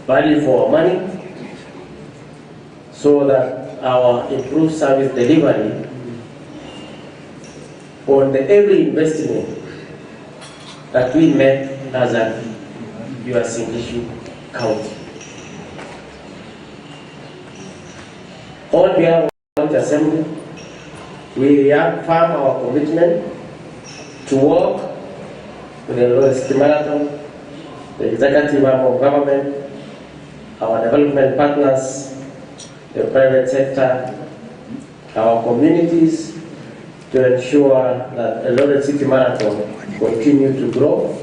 value for our money, so that our improved service delivery on every investment that we make as a Uasin Gishu County. On behalf of the County Assembly, we reaffirm our commitment to work with the Eldoret City Marathon, the executive arm of government, our development partners, the private sector, our communities, to ensure that the Eldoret City Marathon continue to grow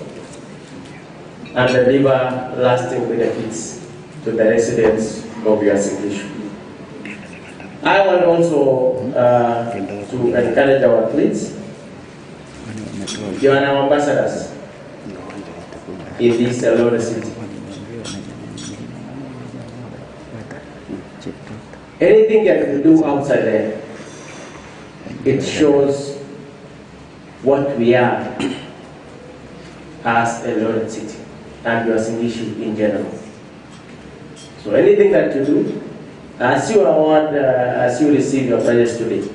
and deliver lasting benefits to the residents of Uasin Gishu. I want also to encourage our athletes. You are our ambassadors in this Eldoret City. Anything you can do outside there, it shows what we are as Eldoret City and Uasin Gishu in general. So anything that you do, as you award, as you receive your prizes today,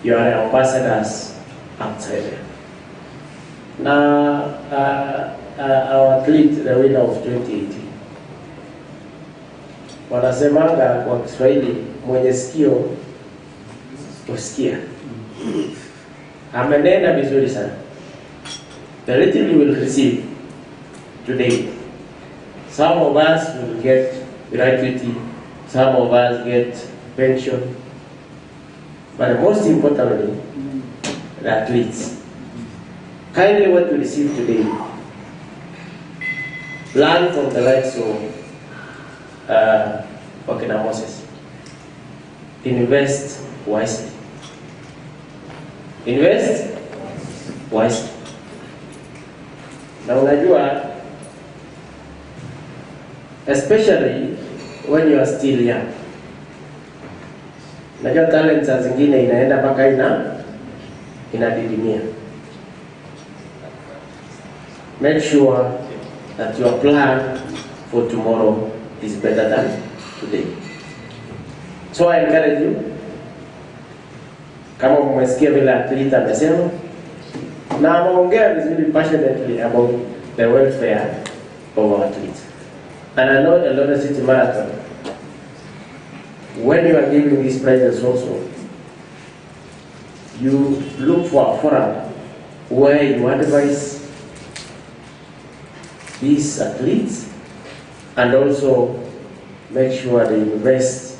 you are ambassadors outside there. Now, our athlete, the winner of 2018, wanasemanga kwa Kiswahili, mwenye sikio usikia. Amenena vizuri sana. The little you will receive today, some of us will get gratuity, some of us get pension, but most importantly, the athletes. Kindly what you receive today, learn from the likes of Wakina Moses. Invest wisely. Invest wisely. Na unajua, especially when you are still young. Najua talent za zingine inaenda mpaka inadidimia. Make sure that your plan for tomorrow is better than today. So I encourage you, kama mmesikia vile athlete amesema, na ameongea vizuri passionately about the welfare of our athletes. And I know the Eldoret City Marathon, when you are giving these prizes also, you look for a forum where you advise these athletes and also make sure they invest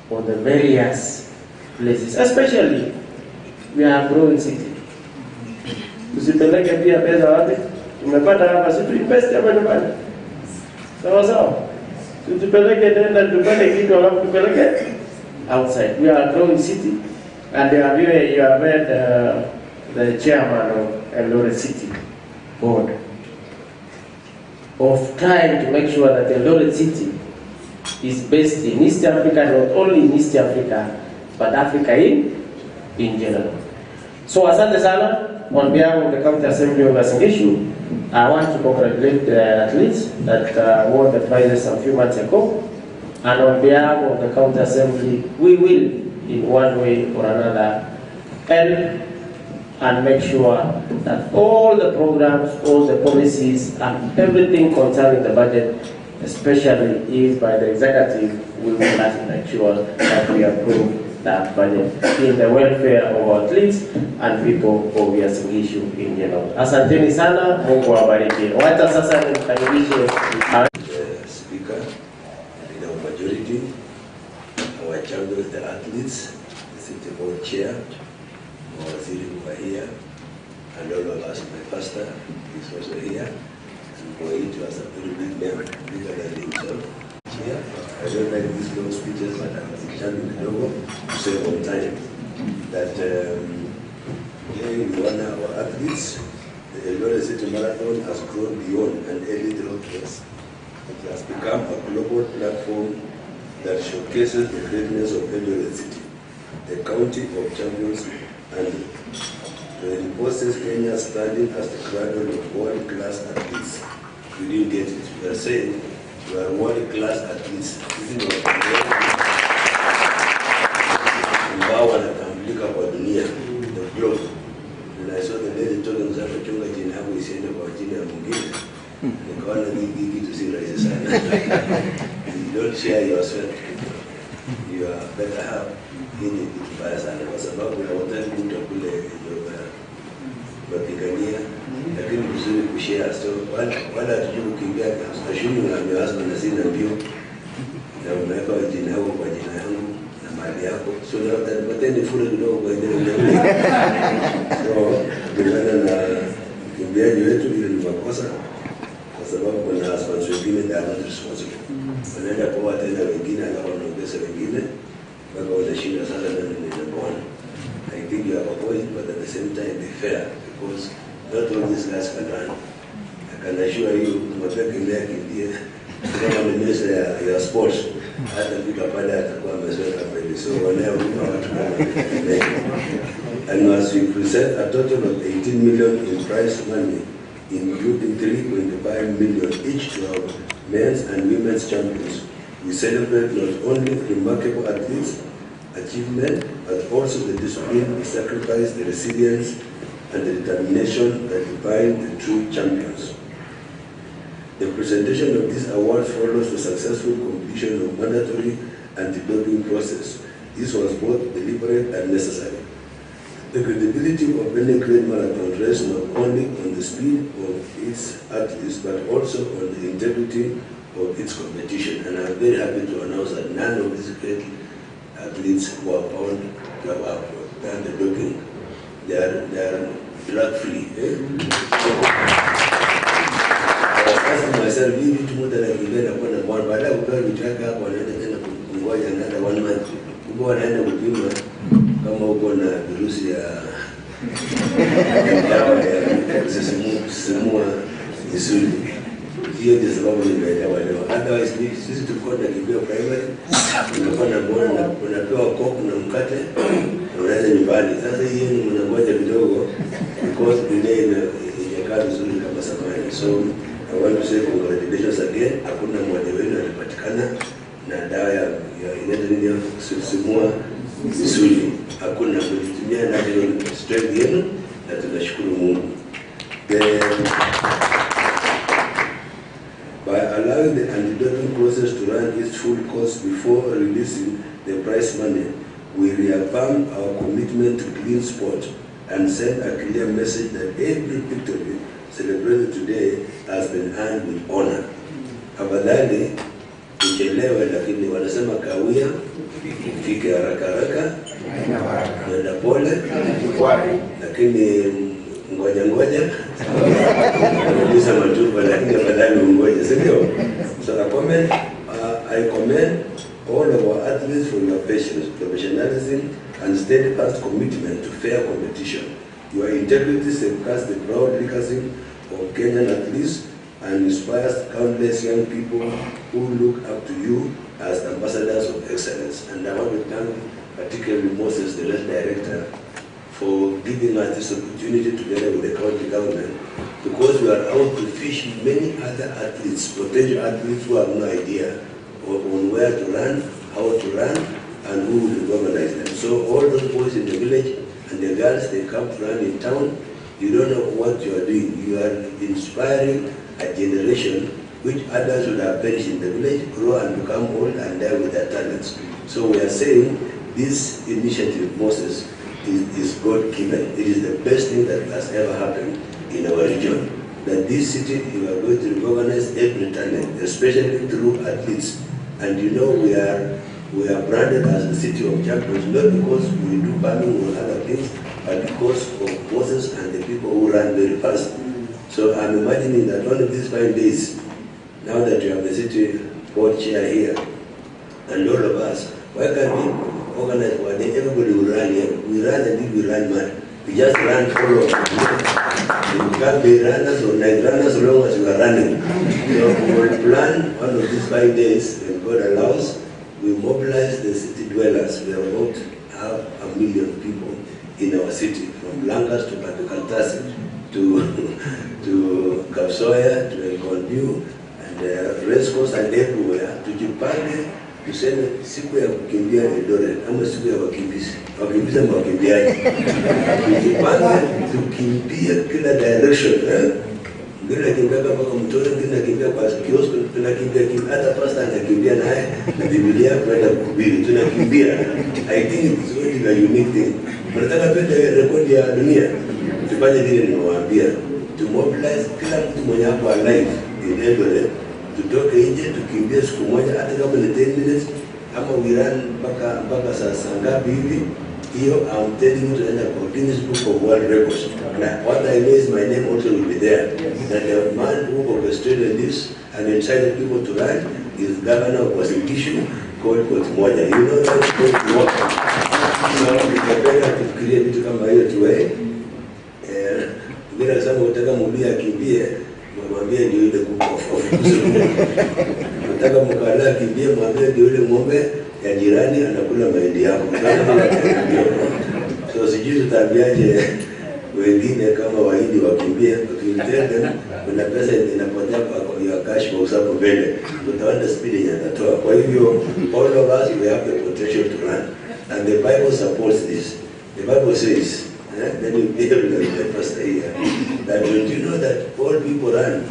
on the various places, especially we are a growing city. Usipeleke pia pesa wapi? Tumepata hapa, si tu invest hapa nyumbani. Sawa sawa. Tupeleke tena tupate kitu alafu tupeleke outside. We are a growing city, and you have met the chairman of Eldoret City Board. of trying to make sure that Eldoret City is based in East Africa, not only in East Africa, but Africa in general. So asante sana, on behalf of the County Assembly of Uasin Gishu, I want to congratulate the athletes that won the prizes a few months ago. And on behalf of the County Assembly, we will, in one way or another, help and make sure that all the programs, all the policies, and everything concerning the budget, especially if by the executive, we will have to make sure that we approve that budget in the welfare of our athletes and people of Uasin Gishu in general. Asanteni sana, Mungu awabariki. Wacha sasa nimkaribishe Speaker, in our majority, our champions, the athletes, the city board chair, our city over here, and all of us, my pastor is also here. And for it was a very big man, bigger than himself. Here, I don't like these long speeches, but I was chanting the logo to save on time. That here we honor our athletes. The Eldoret City Marathon has grown beyond an elite road race. It has become a global platform that showcases the greatness of Eldoret City, the county of champions, and reinforces Kenya's standing as the cradle of world-class athletes. We didn't get it. We are saying we are world-class athletes. Ambao wanatambulika kwa dunia, the globe. And I saw the lady talking za kuchunga jina yangu isiende kwa jina ya mwingine. Nikaona hii kitu si rahisi sana. You don't share yourself. You are better half. Hii ni kitu baya sana kwa sababu hawataki mtu kule wapigania, lakini vizuri kushare. So wala tujue kukimbia ashuni unaambiwa na sina mbio na umeweka jina yako kwa jina yangu na mali yako. So na utanipateni fure kidogo kwa jina yangu. So kulingana na kimbiaji wetu ile ni makosa kwa sababu kuna sponsors wengine that are not responsible. Wanaenda kwa tena wengine alafu wanaongeza wengine mpaka wanashinda sasa nani ni number one. I think you have a point, but at the same time be fair because not all these guys can run. I can assure you, Mapeke Mea Kimbia, kama ni minister ya sports, hata fika pale atakuwa amezoea kweli. So wanao watu kama and as we present a total of 18 million in prize money, including 3.5 million each to our men's and women's champions, we celebrate not only remarkable athletes' achievement, but also the discipline, the sacrifice, the resilience, and the determination that define the true champions. The presentation of these awards follows the successful completion of mandatory anti-doping process. This was both deliberate and necessary. The credibility of any great marathon rests not only on the speed of its athletes, but also on the integrity of its competition. And I'm very happy to announce that none of these great athletes who are found to have done the doping. They are drug-free. Asking myself, you need to move that I can upon the one, but I will go to track up on another 1 month. Uko wanaenda kupima kama uko na virusi ya dawa ya kusisimua misuli. Hiyo ndio sababu nimeelewa leo. Otherwise sisi tulikuwa tunakimbia primary, tunakuwa na bora na unapewa coke na mkate na unaenda nyumbani. Sasa hiyo ni mnangoja kidogo because dunia inakaa vizuri kama zamani. So I want to say congratulations again. Hakuna mmoja wenu alipatikana na dawa ya inaitwa nini ya kusisimua misuli. Hakuna, kutumia natural strength yenu na tunashukuru Mungu. By allowing the anti-doping process to run its full course before releasing the prize money, we reaffirm our commitment to clean sport and send a clear message that every victory celebrated today has been earned with honor. Afadhali uchelewe, lakini wanasema kawia ifike haraka haraka, nenda pole, lakini ngoja kuuliza matumbo, lakini afadhali ungoje, sio? So I commend all of our athletes for your patience, professionalism, and steadfast commitment to fair competition. Your integrity safeguards the proud legacy of Kenyan athletes and inspires countless young people who look up to you as ambassadors of excellence. And I want to thank particularly Moses, the Health Director, for giving us this opportunity together with the county government, because we are out to fish many other athletes, potential athletes who have no idea on where to run, how to run, and who will organize them. So all those boys in the village and the girls, they come to run in town. You don't know what you are doing. You are inspiring a generation which others would have perished in the village, grow and become old and die with their talents. So we are saying this initiative, Moses, is God-given. It is the best thing that has ever happened in our region. That this city, you are going to recognize every talent, especially through athletes. And you know we are branded as the city of champions, not because we do farming or other things, but because of Moses and the people who run very fast. So I'm imagining that one of these 5 days, now that you have the city board chair here, and all of us, why can't we organize one day? Everybody will run here. We run until we run mad. We just run all over. You can't be runners or night runners as long as you are running. So we will plan one of these 5 days, when God allows. We mobilize the city dwellers. We are about 500,000 people in our city, from Langas to Patukantasi to Kapsoya to Elgondu and Racecourse and everywhere. Tujipange tuseme siku ya kukimbia Eldoret ama siku ya wakimbizi ama wakimbiaji. Tujipange tukimbia kila direction. Ngine nakimbia mpaka mtoni, ngine nakimbia kwa kiosko, tunakimbia hata pasta anakimbia naye na Biblia kwenda kuhubiri, tunakimbia. I think it's really a unique thing. Tunataka tuende rekodi ya dunia. Tufanye vile nimewaambia. To mobilize kila mtu mwenye hapo alive in Eldoret. Tutoke nje tukimbia siku moja, hata kama ni 10 minutes ama we run mpaka saa ngapi hivi. Here I'm telling you to enter for Guinness Book of World Records. Now, what I know is my name also will be there. That the man who orchestrated this and incited people to run is Governor of Wasingishu called Kotimoja. You know that Kotimoja. So nikapenda kufikiria vitu kama hiyo tuwe. Bila sababu utaka mubia akimbie, mwambie ndio ile kukufa. Utaka mkala akimbie, mwambie ndio ile ng'ombe ya jirani anakula mahindi yako. So sijui tutaambiaje wengine kama Wahindi wakimbie, tukimtenda kuna pesa inapotea kwa ya cash box hapo mbele, utaona speed yenye atatoa. Kwa hivyo all of us we have the potential to run, and the Bible supports this. The Bible says, then you be able to first here, that don't you know that all people run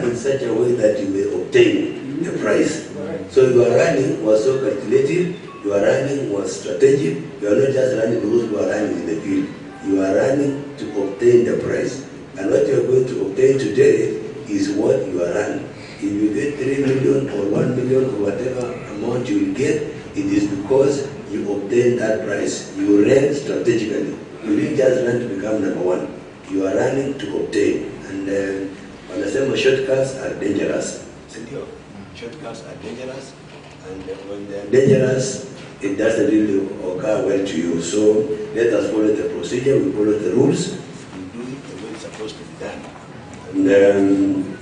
in such a way that you may obtain the prize. So your running was so calculated, your running was strategic. You are not just running because you are running in the field. You are running to obtain the prize. And what you are going to obtain today is what you are running. If you get 3 million or 1 million or whatever amount you will get, it is because you obtained that prize. You ran strategically. You didn't just run to become number one. You are running to obtain. And wanasema shortcuts are dangerous. Shortcuts are dangerous, and when they are dangerous, it doesn't really occur well to you. So let us follow the procedure, we follow the rules, we do it the way it's supposed to be done. And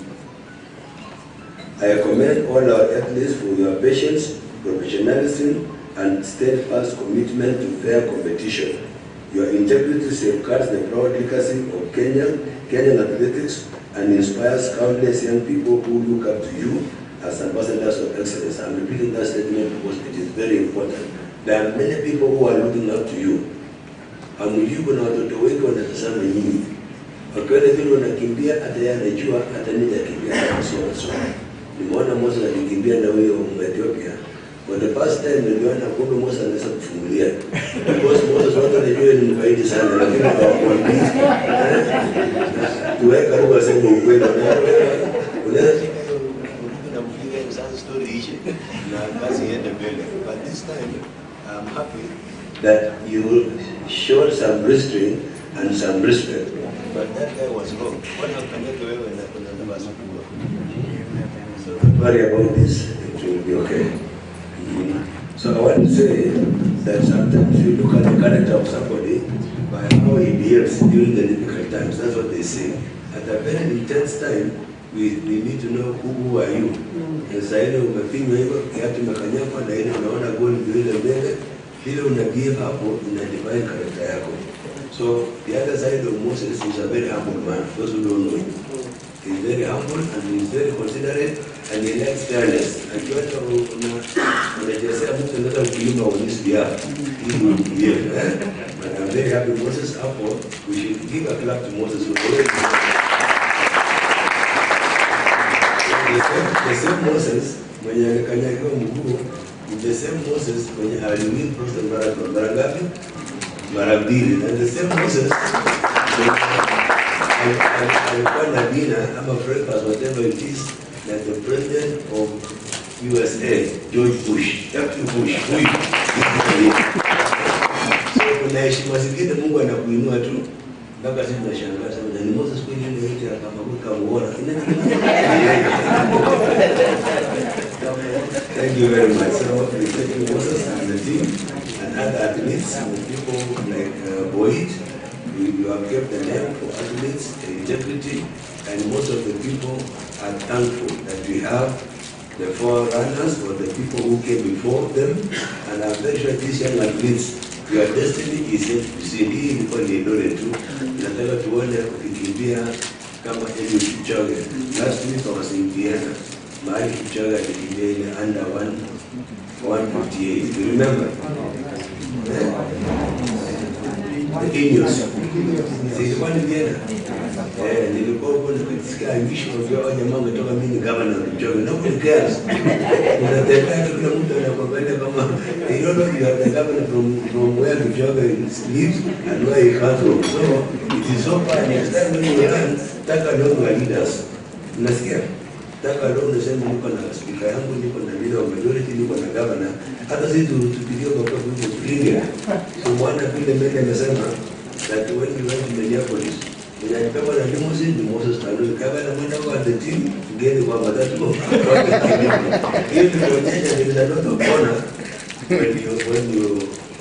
I commend all our athletes for your patience, professionalism, and steadfast commitment to fair competition. Your integrity safeguards the proud legacy of Kenyan athletics, and inspires countless young people who look up to you as ambassadors of excellence. I'm repeating that statement because it is very important. There are many people who are looking up to you. Hamjui kuna watoto wengi wanatazama nyinyi. Wakiona vile unakimbia, hata yeye anajua, hata mimi nakimbia kama sio. Nimeona Moses akikimbia na huyo Ethiopia. For the first time niliona kumbe Moses anaweza kufungulia. Because Moses watu wanajua ni mkaidi sana, lakini hawakuambii. Tuweka lugha sema ukweli. But this time, I'm happy that you showed some restraint and some respect. But that guy was wrong. What happened to him when I So don't worry about this, it will be okay. So I want to say that sometimes you look at the character of somebody by how he behaves during the difficult times. That's what they say. At a very intense time, we need to know who are you. Sasa ile umepinywa hivyo, kiatu umekanyakwa na ile unaona goal vile mbele, ile una give hapo ina define character yako. So the other side of Moses is a very humble man. Those who don't know him, he's very humble and he's very considerate and he likes fairness. Akiwacha unajisema mtu anaweza kuimba on his behalf. But I'm very happy Moses hapo. We should give a clap to Moses. The same Moses mwenye amekanyagiwa mguu, the same Moses mwenye aliwin Boston Marathon mara ngapi? Mara mbili. And the same Moses alikuwa na dinner ama breakfast whatever it is that the president of USA George Bush, W. Bush, huyu. So kuna heshima zingine Mungu anakuinua tu. Mpaka sisi tunashangaa sana ni Moses kweli ndio yote akamabuka muona. Thank you very much. So we thank you Moses and the team and other athletes and people like Boyd. You have kept the name for athletes, the integrity, and most of the people are thankful that we have the forerunners or the people who came before them, and I'm very sure these young athletes, your destiny is yet to see. Hii ilikuwa ni ndore tu. Nataka tuone ukikimbia kama Eliud Kipchoge. Last week I was in Vienna. Mahali Kipchoge alikimbia ile under 158. You remember? The Ineos. Zilikuwa ni Vienna. Nilikuwa huko nikisikia angisho kwa jamaa ametoka mimi governor wa Kipchoge. Nobody cares. Unatembea kila mtu anakuangalia kama you don't know you are the governor from where Kipchoge lives and where he comes from. So it is so far. Next time when you run, taka long leaders. Unasikia? Taka long nasema niko na speaker yangu, niko na leader of majority, niko na governor. Hata sisi tupigie kwa kwa kulinga. So mwana vile mbele amesema that when you went to Minneapolis, unapewa na limousine, ni Moses Tano. Kama na mwenda kwa the team, ngeni kwa matatu. Hiyo tunaonyesha there is a lot of honor when you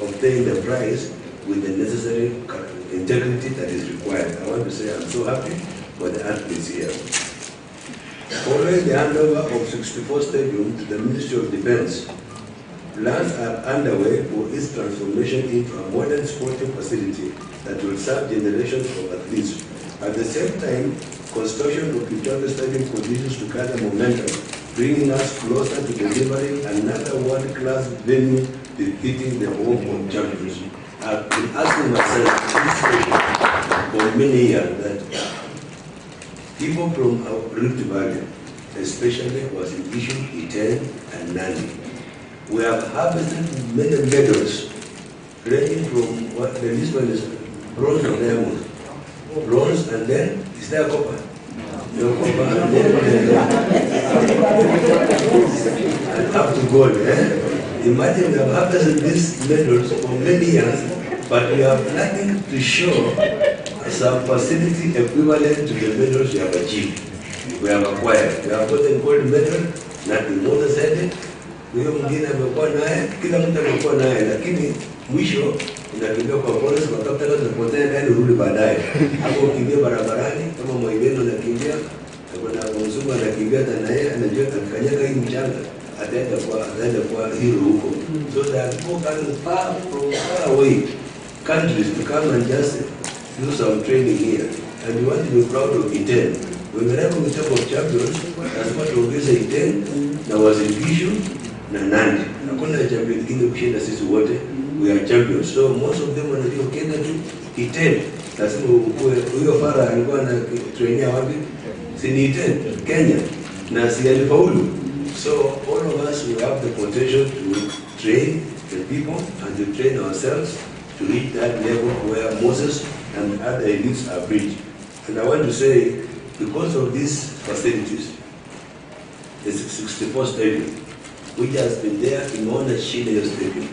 obtain the prize with the necessary integrity that is required. I want to say I'm so happy for the athletes here. Following the handover of 64 Stadium to the Ministry of Defense, plans are underway for its transformation into a modern sporting facility that will serve generations of athletes. At the same time, construction of Kipchoge Stadium continues to gather momentum, bringing us closer to delivering another world-class venue befitting the home of champions. I've been asking myself this question for many years that people from our Rift Valley, especially was in Issue, Iten, and Nandi, we have harvested many medals, ranging from what the list one is bronze or diamond. Bronze and then, is there copper? No copper and then and up to gold. Imagine we have harvested these medals for many years, but we have nothing to show some facility equivalent to the medals we have achieved. We have acquired. We have gotten gold medal, nothing more than said it. Huyo mwingine amekuwa naye, kila mtu amekuwa naye, lakini mwisho unakimbia kwa polisi kwa kapta kazi unapotea ndani urudi baadaye. Hapo ukimbia barabarani kama Mwaideno anakimbia, kuna mzungu anakimbia hata naye anajua akikanyaga hii mchanga ataenda kwa hero huko. So that people coming far from far away countries to come and just do some training here. And we want to be proud of Iten. Whenever we talk of champions, lazima tuongeze Iten na Uasin na Nandi. Hakuna champion kingine kushinda sisi wote. We are champions. So most of them wanajua Kenya tu Iten. Lazima huyo Farah alikuwa na trainia wapi? Si ni Iten, Kenya. Na si alifaulu. So all of us we have the potential to train the people and to train ourselves to reach that level where Moses and other elites have reached. And I want to say, because of these facilities, the 64 Stadium, which has been there in honor Shile Stadium,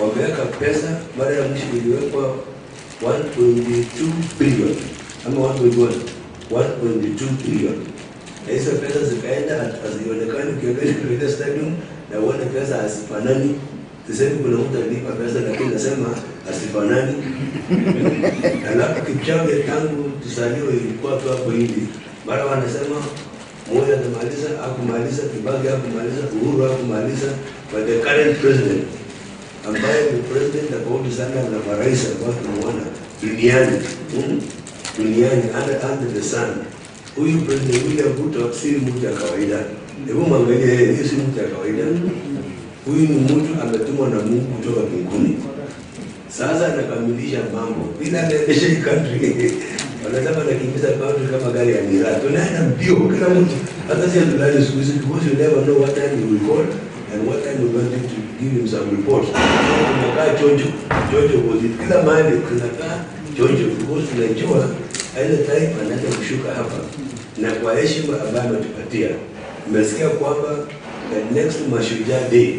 wameweka pesa, mara ya mwisho iliwekwa 1.2 billion, ama 1.2 billion. Na hizo pesa zikaenda hazionekani ukiangalia kwenye stadium na uone pesa hasifanani. Tuseme kuna mtu alipa pesa lakini nasema hasifanani. Alafu Kipchoge tangu tusaliwe ilikuwa tu hapo hivi Mara wanasema Moi atamaliza, hakumaliza, Kibaki hakumaliza, Uhuru hakumaliza, but the current president ambaye ni president tofauti sana na marais ambao tunaona duniani under the sun. Huyu president William Ruto si mtu ya kawaida. Hebu mwangalie yeye, si mtu ya kawaida. Huyu ni mtu ametumwa na Mungu kutoka mbinguni. Sasa anakamilisha mambo bila anaendesha country. Wanasema anakimbiza country kama gari ya miraa. Tunaenda mbio kila mtu. Hata sisi tulale siku hizi because you never know what time you will call and what time you want to give him some reports. Tunakaa chojo was it kila mahali tunakaa chojo because tunajua ile time anaanza kushuka hapa. Na kwa heshima ambayo ametupatia. Nimesikia kwamba the next Mashujaa Day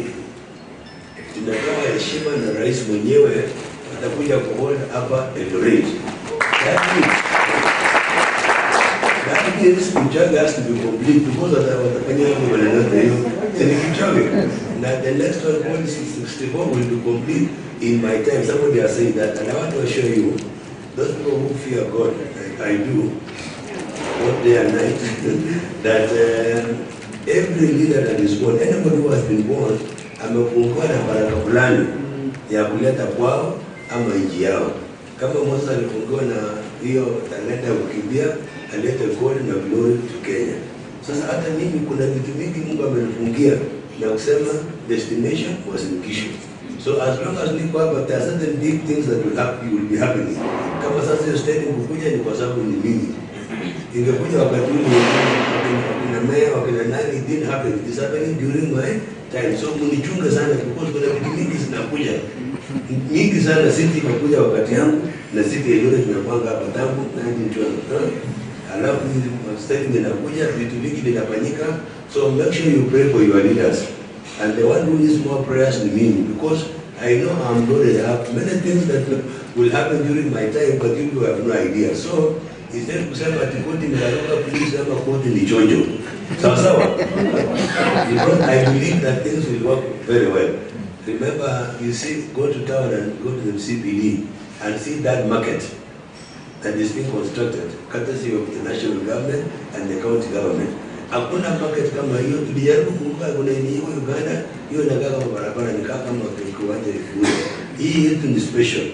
tunatoa heshima na rais mwenyewe atakuja kuhold hapa Eldoret. That means Kichoge has to be complete because of that watafanya hapo wananada hiyo. Ni Kichoge. Na the next one policy 64 will be complete in my time. Somebody has said that, and I want to assure you, those people who fear God, like I do, both day and night, that every leader that is born, anybody who has been born, amefungua na baraka fulani ya kuleta kwao ama nchi yao. Kama Moses alifungua na hiyo talenta ya kukimbia, alete gold na glory to Kenya. Sasa hata mimi kuna vitu vingi Mungu amenifungia na kusema destination was in Kishu. So as long as niko hapa, there are certain big things that will be happening. Kama sasa hiyo stadium kukuja ni kwa sababu ni mimi. Ingekuja wakati ule na mayor wakina nani, it didn't happen. It is happening during my time. So munichunga sana because kuna vitu mingi zinakuja. Mingi sana city imekuja wakati yangu na city ya Eldoret tunapanga hapa tangu 1912. Alafu stadium inakuja, vitu vingi vinafanyika. So make sure you pray for your leaders. And the one who needs more prayers than me because I know I'm loaded. I have many things that will happen during my time, but you have no idea. So instead kusema ati koti ni laroka, please sema koti ni chonjo. Sawa. Because I believe that things will work very well. Remember, you see, go to town and go to the CBD and see that market that is being constructed, courtesy of the national government and the county government. Hakuna market kama hiyo. Tulijaribu kumbuka kuna hiyo Uganda, hiyo inakaa kama barabara, ni kama kiwanja kikubwa. Hii yetu ni special.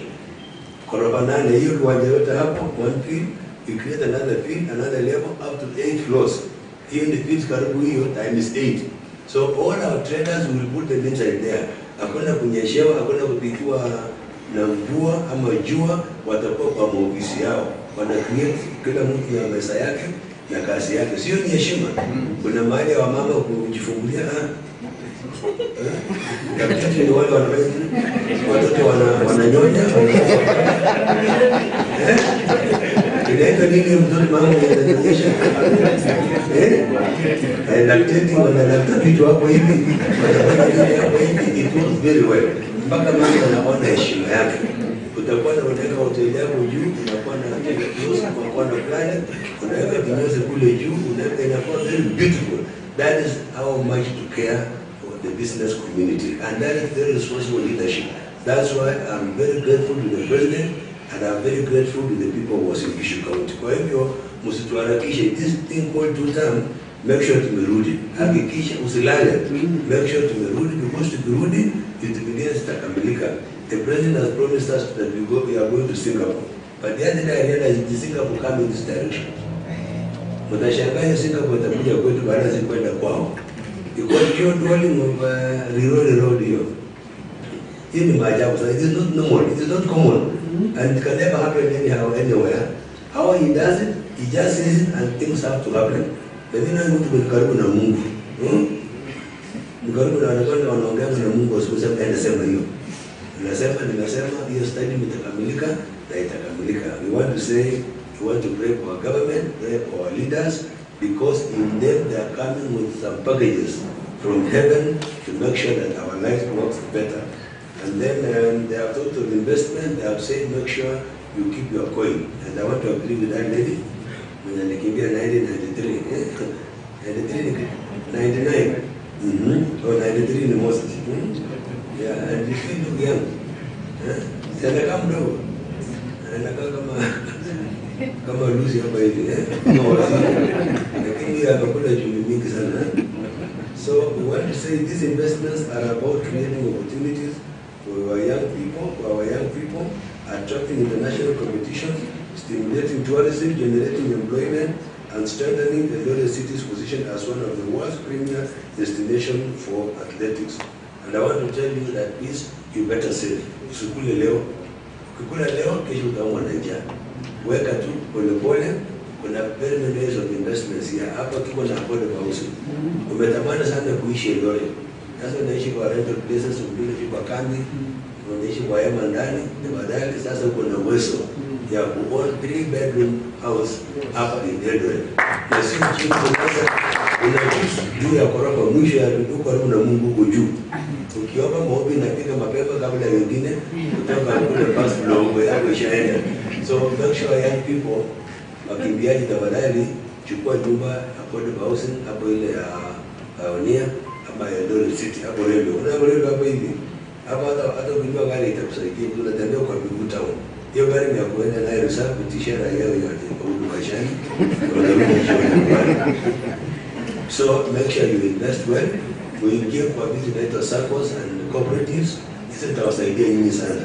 Korofa 8 hiyo kiwanja yote hapo, one field, you create another field, another level up to 8 floors. Hiyo ni fields karibu hiyo times 8. So all our traders will put them inside there. Hakuna kunyeshewa, hakuna kupikiwa na mvua ama jua, watakuwa kwa maofisi yao. Wana create kila mtu na mesa yake na kazi yake. Sio ni heshima. Kuna mahali ya wamama kujifungulia Kapitani ni wale watoto wananyonya. Inaitwa nini mtoto mama ananyonyesha? Lactating wanalacta vitu hapo hivi. It works very well. Mpaka mama anaona heshima yake. Utakuwa na unaweka hoteli yako juu, unakuwa na close, unakuwa na planet, unaweka vinyozi kule juu, unaweka inakuwa very beautiful. That is how much to care for the business community, and that is very responsible leadership. That's why I'm very grateful to the president, and I'm very grateful to the people who was in Kishu County. Kwa hivyo, msituharakishe, this thing called two-term, make sure tumerudi. Hakikisha usilale, make sure tumerudi, because tukirudi, vitu vingine zitakamilika. The president has promised us that we are going to Singapore. But the other day I realized the Singapore come in this direction. Mtashangaa Singapore itakuja kwetu baada ya kwenda kwao. Because hiyo dwelling of Rironi Road hiyo. Hiyo ni maajabu sana. It is not normal. It is not common. And it can never happen anyhow, anywhere. How he does it, he just says it and things have to happen. Lakini na mtu ni karibu na Mungu. Karibu na wanaongea na Mungu usiposema ende sema hiyo. Nimesema hiyo study itakamilika na itakamilika. We want to say, we want to pray for our government, pray for our leaders, because in them they are coming with some packages from heaven to make sure that our life works better. And then they have thought of investment. They have said make sure you keep your coin. And I want to agree with that lady. When I came here in 1993, 99. Or 93 in the most. Yeah, and you still look young. Anakaa mdogo. Anakaa kama Lucy hapa hivi. amekula chumvi mingi sana. So we want to say these investments are about creating opportunities for our young people, attracting international competition, stimulating tourism, generating employment, and strengthening the Eldoret city's position as one of the world's premier destinations for athletics. And I want to tell you that please, you better save. Usikule leo. Ukikula leo, kesho utaumwa na njaa. Weka tu polepole. Kuna very many ways of investments here. Hapa tuko na affordable housing. Umetamani sana kuishi Eldoret. Sasa unaishi kwa rental places, unaishi kwa kambi, unaishi kwa hema ndani, na baadaye sasa uko na uwezo ya kuown 3-bedroom house hapa in Eldoret. Na si chini sasa unaishi juu ya ghorofa mwisho ya duka karibu na Mungu huko juu. Ukiomba maombi napiga mapema kabla ya wengine kutoka kule first floor yako ishaenda. So make sure young people wakimbiaji tafadhali chukua nyumba affordable housing hapo ile ya Onia ama Eldoret City hapo leo. Unaona hapo hivi. Hapo hata ukiwa gari itakusaidia tunatembea kwa miguu town. Hiyo gari ni ya kuenda nayo reserve kutisha raia yote kwa huduma shani. So make sure you invest well. Uingie kwa vitu vinaitwa SACCOs and cooperatives. Hizi zitawasaidia nyinyi sana.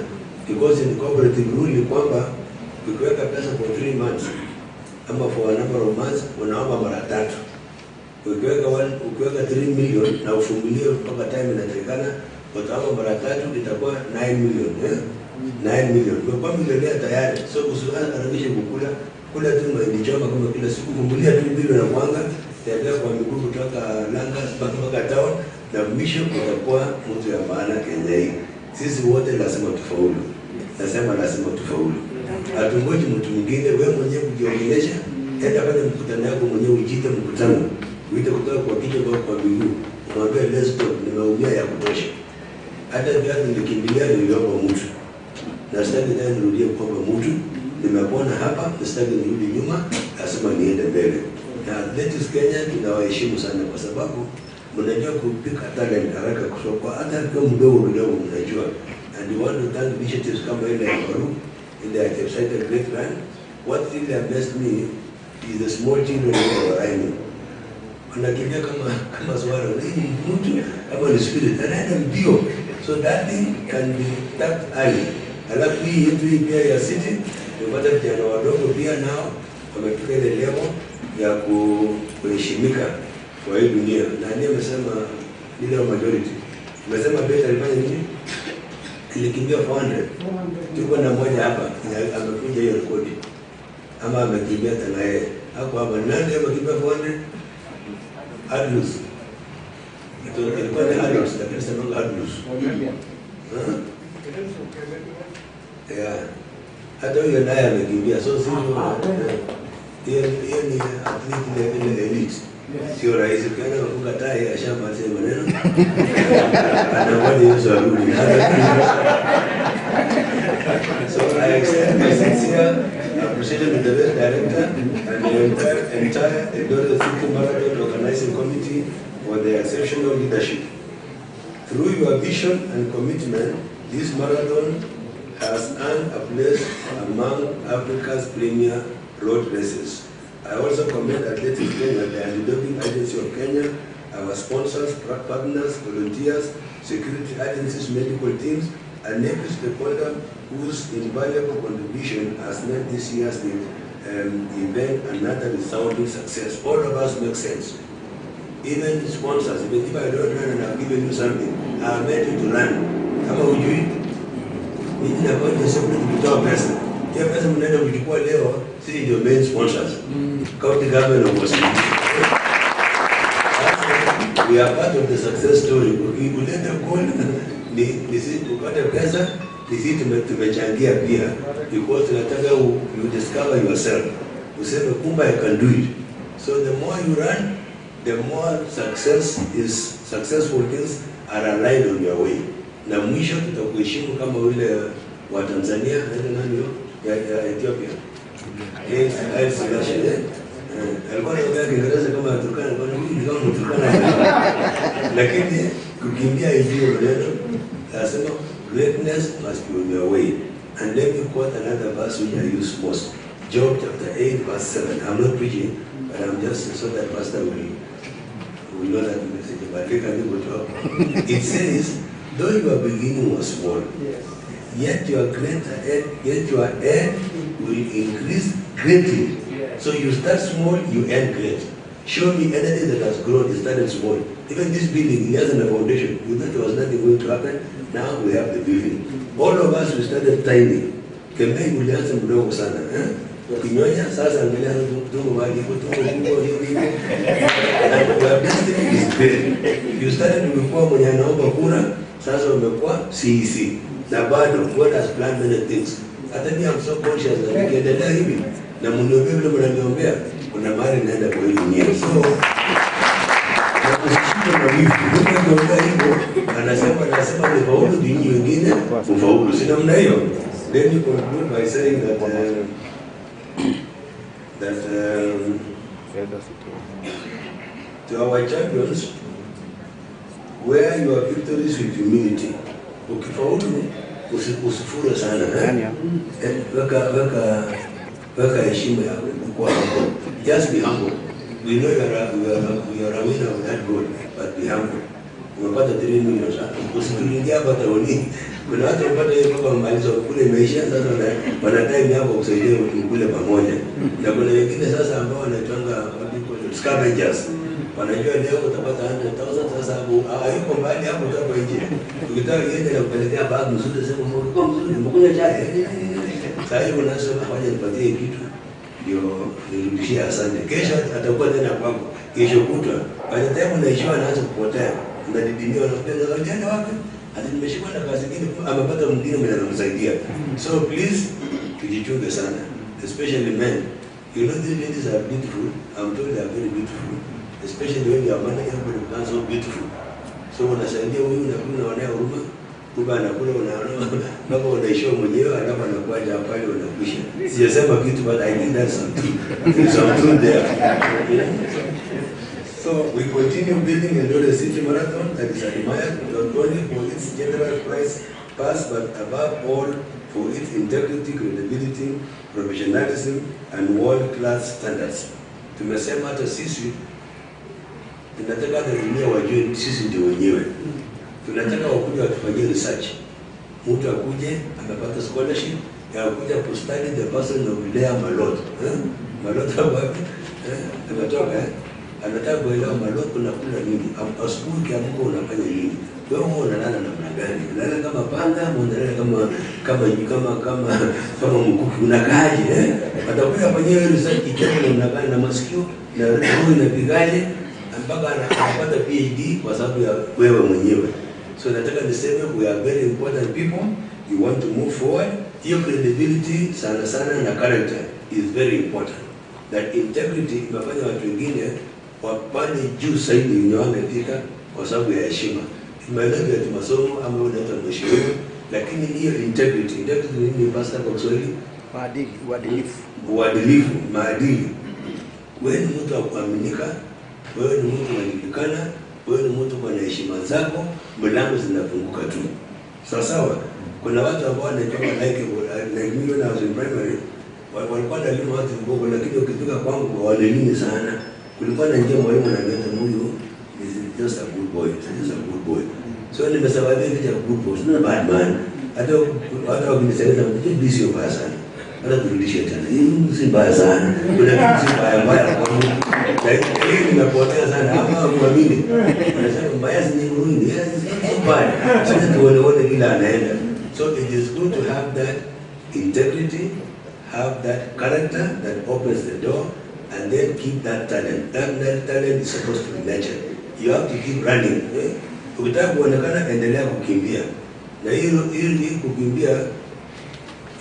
Because in cooperative rule ni kwamba ukiweka pesa for 3 months ama for a number of months unaomba mara 3. Ukiweka 3 million na ufungulie mpaka time inatakikana utaomba mara 3 itakuwa 9 million. 9 million. Kwa milionea tayari. So usiharakishe kula tu mahindi choma kama kila siku. Fungulia 2 bilioni na mwanga tembea kwa miguu kutoka Langas mpaka town na mwisho utakuwa mtu ya maana Kenya hii. Sisi wote lazima tufaulu. Nasema lazima tufaulu. Hatungoji mtu mwingine, wewe mwenyewe kujiongelesha, enda kwenye mkutano wako mwenyewe ujite mkutano. Uite kutoka kwa kichwa kwa miguu. Mwambie let's go, nimeumia ya kutosha. Hata viatu nikimbilia niliomba mtu. Na sitaki tena nirudie kuomba mtu. Nimepona hapa, sitaki nirudi nyuma, lazima niende mbele. Na Athletics Kenya tunawaheshimu sana kwa sababu mnajua kupika talent haraka kutoka hata kama mdogo mnajua. And we want to thank initiatives kama ile ya Baru in the excited great run. What really amazed me is the small children who are running. Wanakimbia kama swara, ni mtu kama ni spirit anaenda mbio. So that thing can be tapped early. Alafu hii yetu hii pia ya city tumepata vijana wadogo pia nao wamefika ile level ya kuheshimika kwa hii dunia. Na ndiye amesema ile majority. Amesema beta alifanya nini? Alikimbia 400. Tuko na mmoja hapa amekuja hiyo rekodi. Ama amekimbia tena yeye. Hapo hapa nani amekimbia 400? Adlus. Ito ilikuwa ni Adlus, lakini sema Adlus. Yeah. Hata huyo naye amekimbia. So sisi hiyo ni athlete ile elite. Sio rahisi ukianza kufunga tai ashamaliza maneno. Anaona hizo arudi. So I extend my sincere appreciation to the best director and the entire Eldoret City Marathon Organizing Committee for their exceptional leadership. Through your vision and commitment, this marathon has earned a place among Africa's premier road races. I also commend Athletics Kenya, the Anti-Doping Agency of Kenya, our sponsors, partners, volunteers, security agencies, medical teams, and every stakeholder whose invaluable contribution has made this year's event another resounding success. All of us make sense. Even sponsors, even if I don't run and I've given you something, I made you to run. Kama ujui, mimi na kwa sababu kutoa pesa. Hiyo pesa mnaenda kuchukua leo, sisi ndio main sponsors. County government was. We are part of the success story. Ukileta goal ni sisi kupata pesa, ni sisi tumechangia pia. Because tunataka you discover yourself. Useme kumba I can do it. So the more you run, the more successful things are aligned on your way. Na mwisho tutakuheshimu kama ule wa Tanzania na nani ya Ethiopia. Yes, I see. Alikuwa anaongea Kiingereza kama Turkana, alikuwa anaongea kama Turkana. Lakini kukimbia hiyo maneno, anasema greatness must be on your way. And let me quote another verse which I use most. Job chapter 8, verse 7. I'm not preaching, but I'm just so that Pastor will know that message. But they can go to it says, though your beginning was small, yet your end will increase greatly. So you start small, you end great. Show me anything that has grown, it started small. Even this building, it hasn't a foundation. We thought there was nothing going to happen. Now we have the building. All of us, we started tiny. Kembei ulianza mdogo sana. Kinyonya, sasa angalia tungo mahali, tungo hivi. Your destiny is big. You started umekuwa mwenye anaomba kura, sasa umekuwa CEC. Na bado, God has planned many things. Hata mimi I'm so conscious that nikiendelea hivi, na mniombea vile mnaniombea, kuna mahali naenda kwa hili nyie. So, anasema ni faulu dinyi wengine ufaulu. Si namna hiyo. Let me conclude by saying that to our champions, wear your victories with humility. Ukifaulu usifure sana. Weka heshima ya kwa humble. Just be humble. We know you are a winner of that goal, but be humble. Umepata 3 million sana. Usitulingia hapa taoni. Kuna watu wapata hiyo baba malizo kule imeisha, sasa wana time hapo kusaidia kule pamoja. Na kuna wengine sasa ambao wanaitanga scavengers. Wanajua leo utapata 100,000, sasa hayuko mbali hapo hapo nje. Ukitaka iende na kupelekea bag mzuri sema mzuri mkunywa chai. Sasa hiyo unasema waje nipatie kitu ndio nirudishie asante. Kesho atakuwa tena kwako. Kesho kutwa. By the time unaishiwa anaanza kupotea. Unadidimia unapenda ndio wapi? Hadi nimeshikwa na kazi nyingine amepata mwingine mwenye anamsaidia. So please tujichunge sana, especially men. You know these ladies are beautiful. I'm told they are very beautiful. Especially when you are married, everybody becomes so beautiful. So unasaidia huyu na kuna wanao huruma. Kumbe anakula unaona baba unaishiwa mwenyewe alafu anakuaje pale unakwisha. Sijasema kitu but I think that's something. There's some truth there. So we continue building Eldoret City Marathon that is admired not only for its general prize pass but above all for its integrity, credibility, professionalism and world-class standards. Tumesema hata sisi tunataka dunia wajue sisi ndio wenyewe. Tunataka wakuja watufanyie research. Mtu akuje amepata scholarship ya kuja kustudy the person of Lea Malot. Malot wapi? Ametoka anataka kuelewa Malot unakula nini? Asubuhi kiamko unafanya nini? Wewe unalala namna gani? Unalala kama panga, unalala kama mkuki unakaaje? Atakuja kufanyia research kidogo namna gani na masikio na roho inapigaje mpaka anapata PhD kwa sababu ya wewe mwenyewe. So nataka niseme we are very important people. You want to move forward. Your credibility sana na character is very important. That integrity imefanya watu wengine wapande juu zaidi unyowangefika kwa sababu ya heshima. Imeeleza ya masomo ama unaita mheshimiwa, lakini hiyo integrity ni pasta kwa Kiswahili uadilifu, maadili. Wewe ni mtu wa kuaminika, wewe ni mtu unajulikana, wewe ni mtu kwa heshima zako, mlango zinafunguka tu. Sawa. Kuna watu ambao wanaitwa like me when I was in primary, walikuwa na elimu watu kidogo, lakini ukifika kwangu wanaelimu sana. Kulikuwa na njia mwalimu ananiambia huyu is just a good boy, just a good boy. So nimesababisha kitu cha good boy, not a bad man. Hata wakinisaidia mtu sio mbaya sana. Hata turudishe tena. Hii si mbaya sana. Kuna kitu si mbaya kwa Mungu. Lakini nimepotea sana ama kuamini. Anasema mbaya ni ruini. Yes, it's bad. Sasa tuone kila anaenda. So it is good to have that integrity, have that character that opens the door, and then keep that talent. That talent is supposed to be nurtured. You have to keep running. Ukitaka kuonekana endelea kukimbia. Na hiyo kukimbia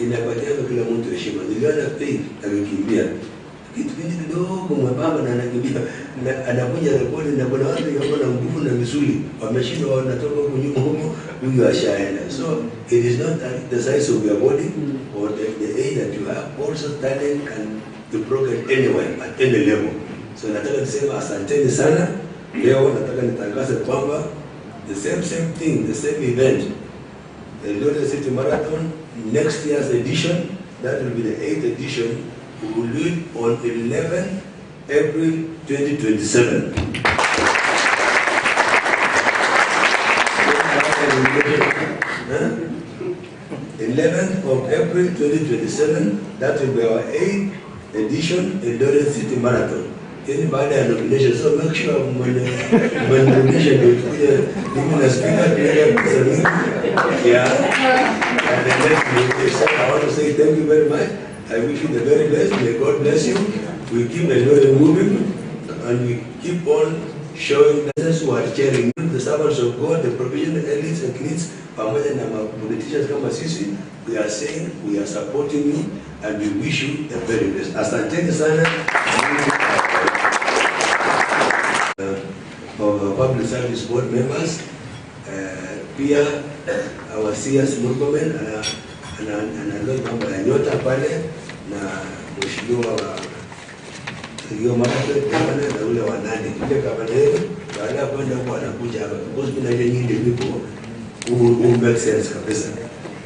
inapatia kila mtu heshima. Niliona Faith akikimbia. Kitu kidogo mwembamba na anakimbia. Anakuja rekodi na kuna watu wako na nguvu na misuli. Wameshindwa wanatoka huko nyuma huko huyu ashaenda. So it is not the size of your body or the age that you have. Also talent can be broken anywhere at any level. So nataka nisema asanteni sana. Leo nataka nitangaze kwamba the same thing, the same event, the Eldoret City Marathon, next year's edition, that will be the 8th edition, We will do it on 11 April 2027. 11th of April 2027, that will be our 8th edition Eldoret City Marathon. Any baada ya nomination, so make sure when nomination is clear, even a speaker clear, yeah. And then I want to say thank you very much. I wish you the very best. May God bless you. We keep Eldoret moving, and we keep on showing those who are cheering the servants of God, the provisional elites and kids, pamoja na politicians kama sisi. We are saying we are supporting you, and we wish you the very best. Asanteni sana. Of public service board members, pia our CS Murkomen analoi mambo ya nyota pale na mheshimiwa wa hiyo marathon gavana na ule wa nani ile gavana yetu, baada ya kwenda kwa anakuja hapa because kuna ile nyingine people who make sense kabisa.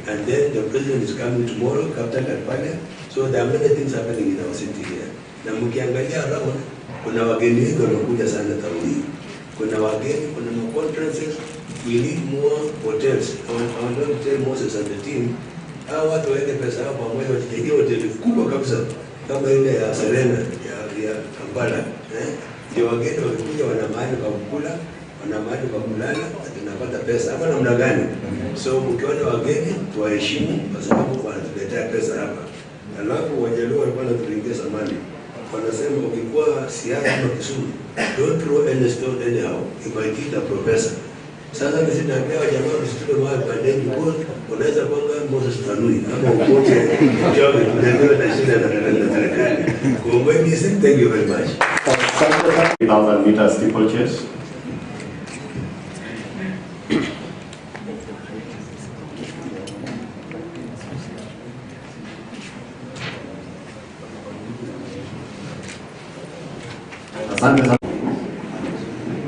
And then the president is coming tomorrow, Captain Pale. So there are many things happening in our city here. Na mkiangalia around, kuna wageni wengi wanakuja sana tauni. Kuna wageni, kuna conferences. We need more hotels. I want to tell Moses and the team, hawa watu waweke pesa hapo pamoja, watajengea hoteli kubwa kabisa kama ile ya Serena ya Kampala. Ndio wageni wakikuja wana mahali pa kukula, wana mahali pa kulala, tunapata pesa. Hapa namna gani? So ukiona wageni tuwaheshimu kwa sababu wanatuletea pesa hapa. Alafu Wajaluo walikuwa wanaturingia samani. Wanasema ukikuwa Siaya ama Kisumu, don't throw any stone anyhow. If I kill a professor. Sasa kisi naambia wajamaa msitupe mawe pandeni because unaweza kwanga Moses Tanui ama ukote job tunaendelea na shida na serikali. Kwa mimi thank you very much. 3,000 meters steeplechase.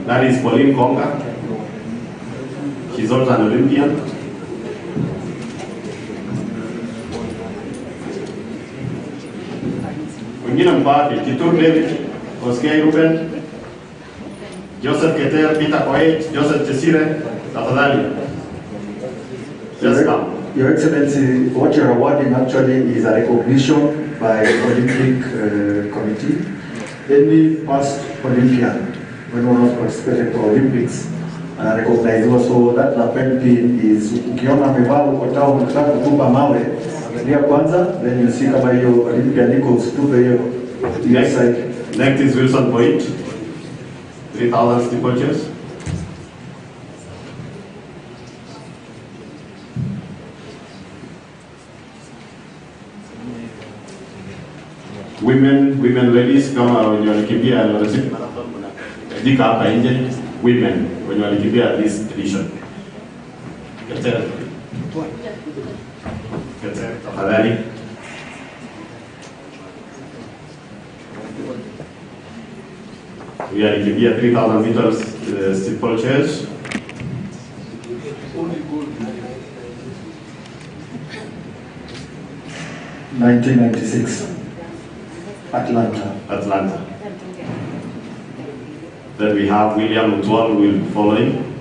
That is Pauline Konga. She's also an Olympian. Wengine mpate Kitur David, Oskei Ruben, Joseph Keter, Peter Koech, Joseph Chesire, tafadhali. Just come. Your Excellency, what you're awarding actually is a recognition by the Olympic Committee. Any past Olympian, when one was participating for Olympics, recognize also that the pen pin is ukiona amevaa uko town unataka kutupa mawe ya kwanza, then you see kama hiyo Olympian iko usitupe hiyo. Next is Wilson Point, 3,000 steeplechase. Women ladies kama wenye walikimbia dika hapa nje, women wenye walikimbia this edition. Keter, tafadhali. We are Libya 3,000 meters steeplechase. (1996) Atlanta. Then we have William Mutwal will be following.